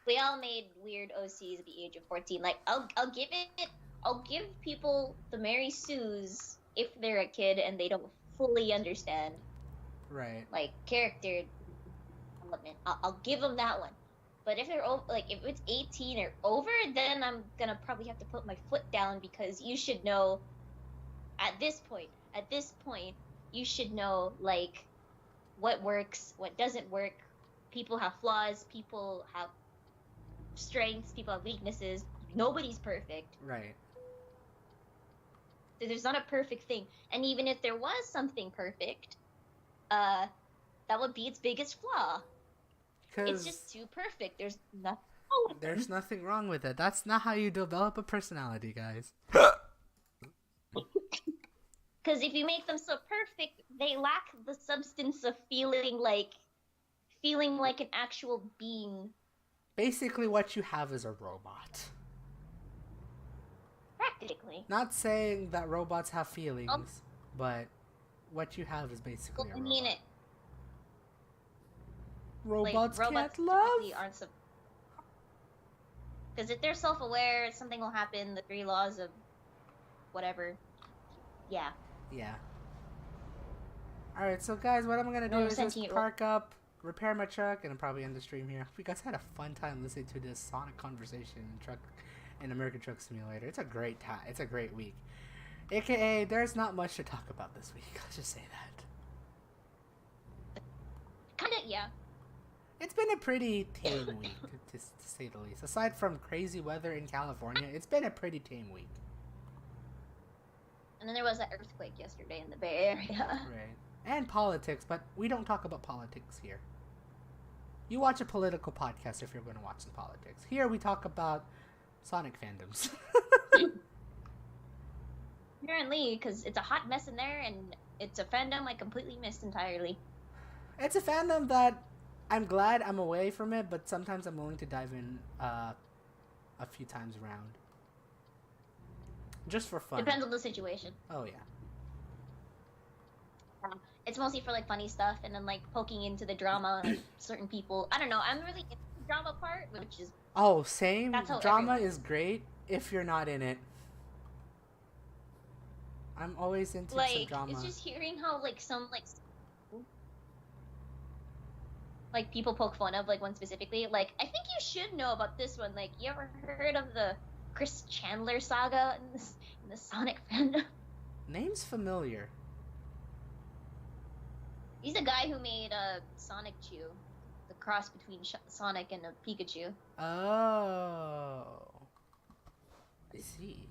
We all made weird OCs at the age of 14. Like, I'll give people the Mary Sues if they're a kid and they don't fully understand. Right. Like, character development. I'll give them that one. But if they're if it's 18 or over, then I'm gonna probably have to put my foot down, because you should know at this point, you should know like what works, what doesn't work. People have flaws, people have strengths, people have weaknesses. Nobody's perfect. Right. So there's not a perfect thing. And even if there was something perfect, that would be its biggest flaw. It's just too perfect. There's nothing wrong with it. There's nothing wrong with it. That's not how you develop a personality, guys. Because if you make them so perfect, they lack the substance of feeling like an actual being. Basically, what you have is a robot. Practically. Not saying that robots have feelings, but what you have is basically a robot. Robots can't love? Because if they're self-aware, something will happen. The 3 laws of whatever. Yeah. Yeah. Alright, so guys, what I'm gonna do is just park up, repair my truck, and probably end the stream here. Hope you guys had a fun time listening to this Sonic conversation in American Truck Simulator. It's a great time. It's a great week. AKA, there's not much to talk about this week. Let's just say that. Kinda, yeah. It's been a pretty tame week, to say the least. Aside from crazy weather in California, it's been a pretty tame week. And then there was that earthquake yesterday in the Bay Area. Right. And politics, but we don't talk about politics here. You watch a political podcast if you're going to watch some politics. Here we talk about Sonic fandoms. Apparently, because it's a hot mess in there, and it's a fandom I completely missed entirely. It's a fandom that I'm glad I'm away from it, but sometimes I'm willing to dive in a few times around. Just for fun. Depends on the situation. Oh, yeah. It's mostly for, like, funny stuff, and then, like, poking into the drama of certain people. I don't know, I'm really into the drama part, which is... Oh, same. Drama is great if you're not in it. I'm always into some drama. It's just hearing how, like, some, like, people poke fun of, like, one specifically. Like, I think you should know about this one. Like, you ever heard of the Chris Chandler saga in the Sonic fandom? Name's familiar. He's the guy who made Sonic Chew, the cross between Sonic and a Pikachu. Oh, I see.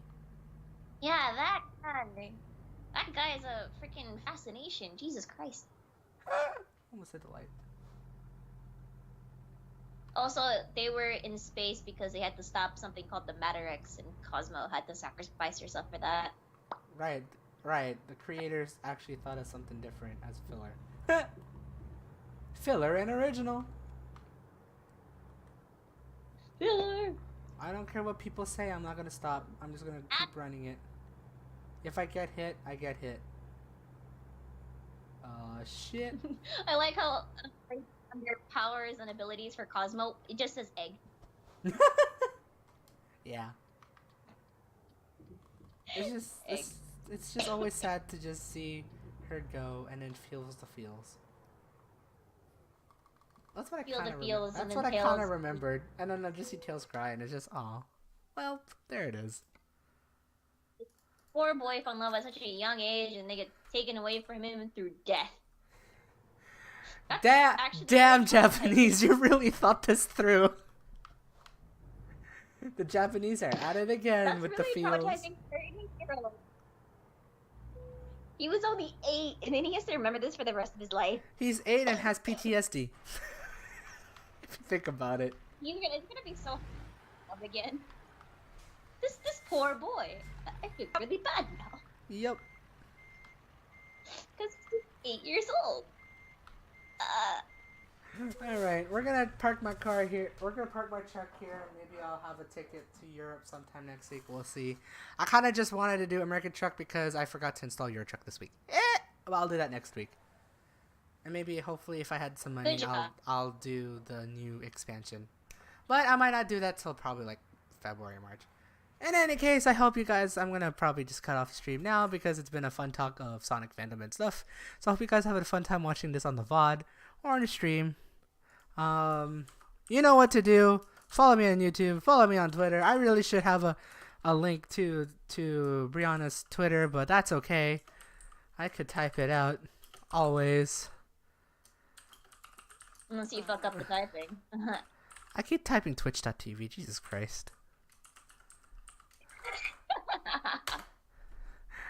Yeah, that guy. That guy is a freaking fascination. Jesus Christ. Almost hit the light. Also, they were in space because they had to stop something called the Matter X, and Cosmo had to sacrifice herself for that. Right. The creators actually thought of something different as filler. Filler and original. Filler. I don't care what people say. I'm not gonna stop. I'm just gonna keep running it. If I get hit, I get hit. Shit. I like how under powers and abilities for Cosmo, it just says egg. Yeah. It's just always sad to just see her go and then feels the feels. That's what I kind of remembered. And then I just see Tails cry and it's just, aw. Well, there it is. Poor boy fell in love at such a young age and they get taken away from him through death. Damn Japanese, you really thought this through. The Japanese are at it again with really the feels. He was only 8, and then he has to remember this for the rest of his life. He's 8 and has PTSD. If you think about it. It's gonna be so love again. This poor boy. I feel really bad now. Yep. Because he's 8 years old. Alright, we're gonna park my car here. We're gonna park my truck here. Maybe I'll have a ticket to Europe sometime next week. We'll see. I kind of just wanted to do American Truck because I forgot to install Euro Truck this week. Well, I'll do that next week. And maybe, hopefully, if I had some money, I'll do the new expansion. But I might not do that till probably like February or March. In any case, I hope you guys, I'm going to probably just cut off the stream now because it's been a fun talk of Sonic fandom and stuff. So I hope you guys have a fun time watching this on the VOD or on the stream. You know what to do. Follow me on YouTube. Follow me on Twitter. I really should have a link to Brianna's Twitter, but that's okay. I could type it out. Always. Unless you fuck up the typing. I keep typing twitch.tv. Jesus Christ.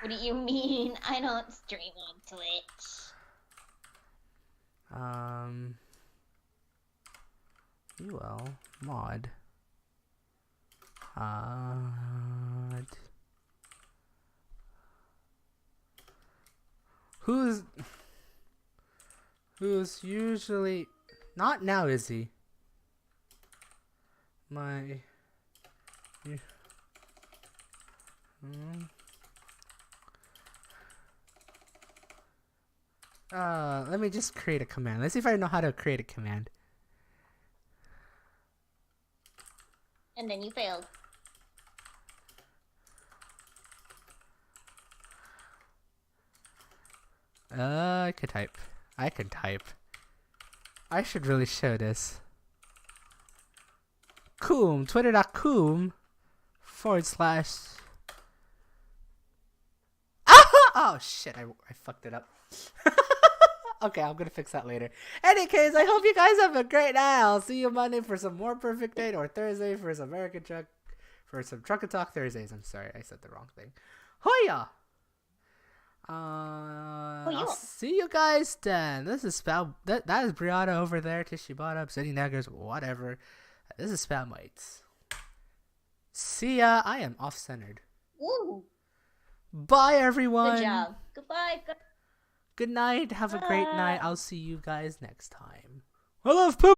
What do you mean? I don't stream on Twitch. UL mod. Who's usually not now, is he? Let me just create a command. Let's see if I know how to create a command. And then you failed. I could type. I can type. I should really show this. Coom, twitter.com /. Oh shit, I fucked it up. Okay, I'm gonna fix that later. Any case, I hope you guys have a great night. I'll see you Monday for some more Perfect Date, or Thursday for some Truck and Talk Thursdays. I'm sorry, I said the wrong thing. Hoya! I'll see you guys then. This is Spam. That is Brianna over there. TisyuBana, Obsidian Daggers, whatever. This is Spamites. See ya. I am off-centered. Woo! Bye, everyone. Good job. Goodbye. Good night. Have a great night. I'll see you guys next time. I love poop.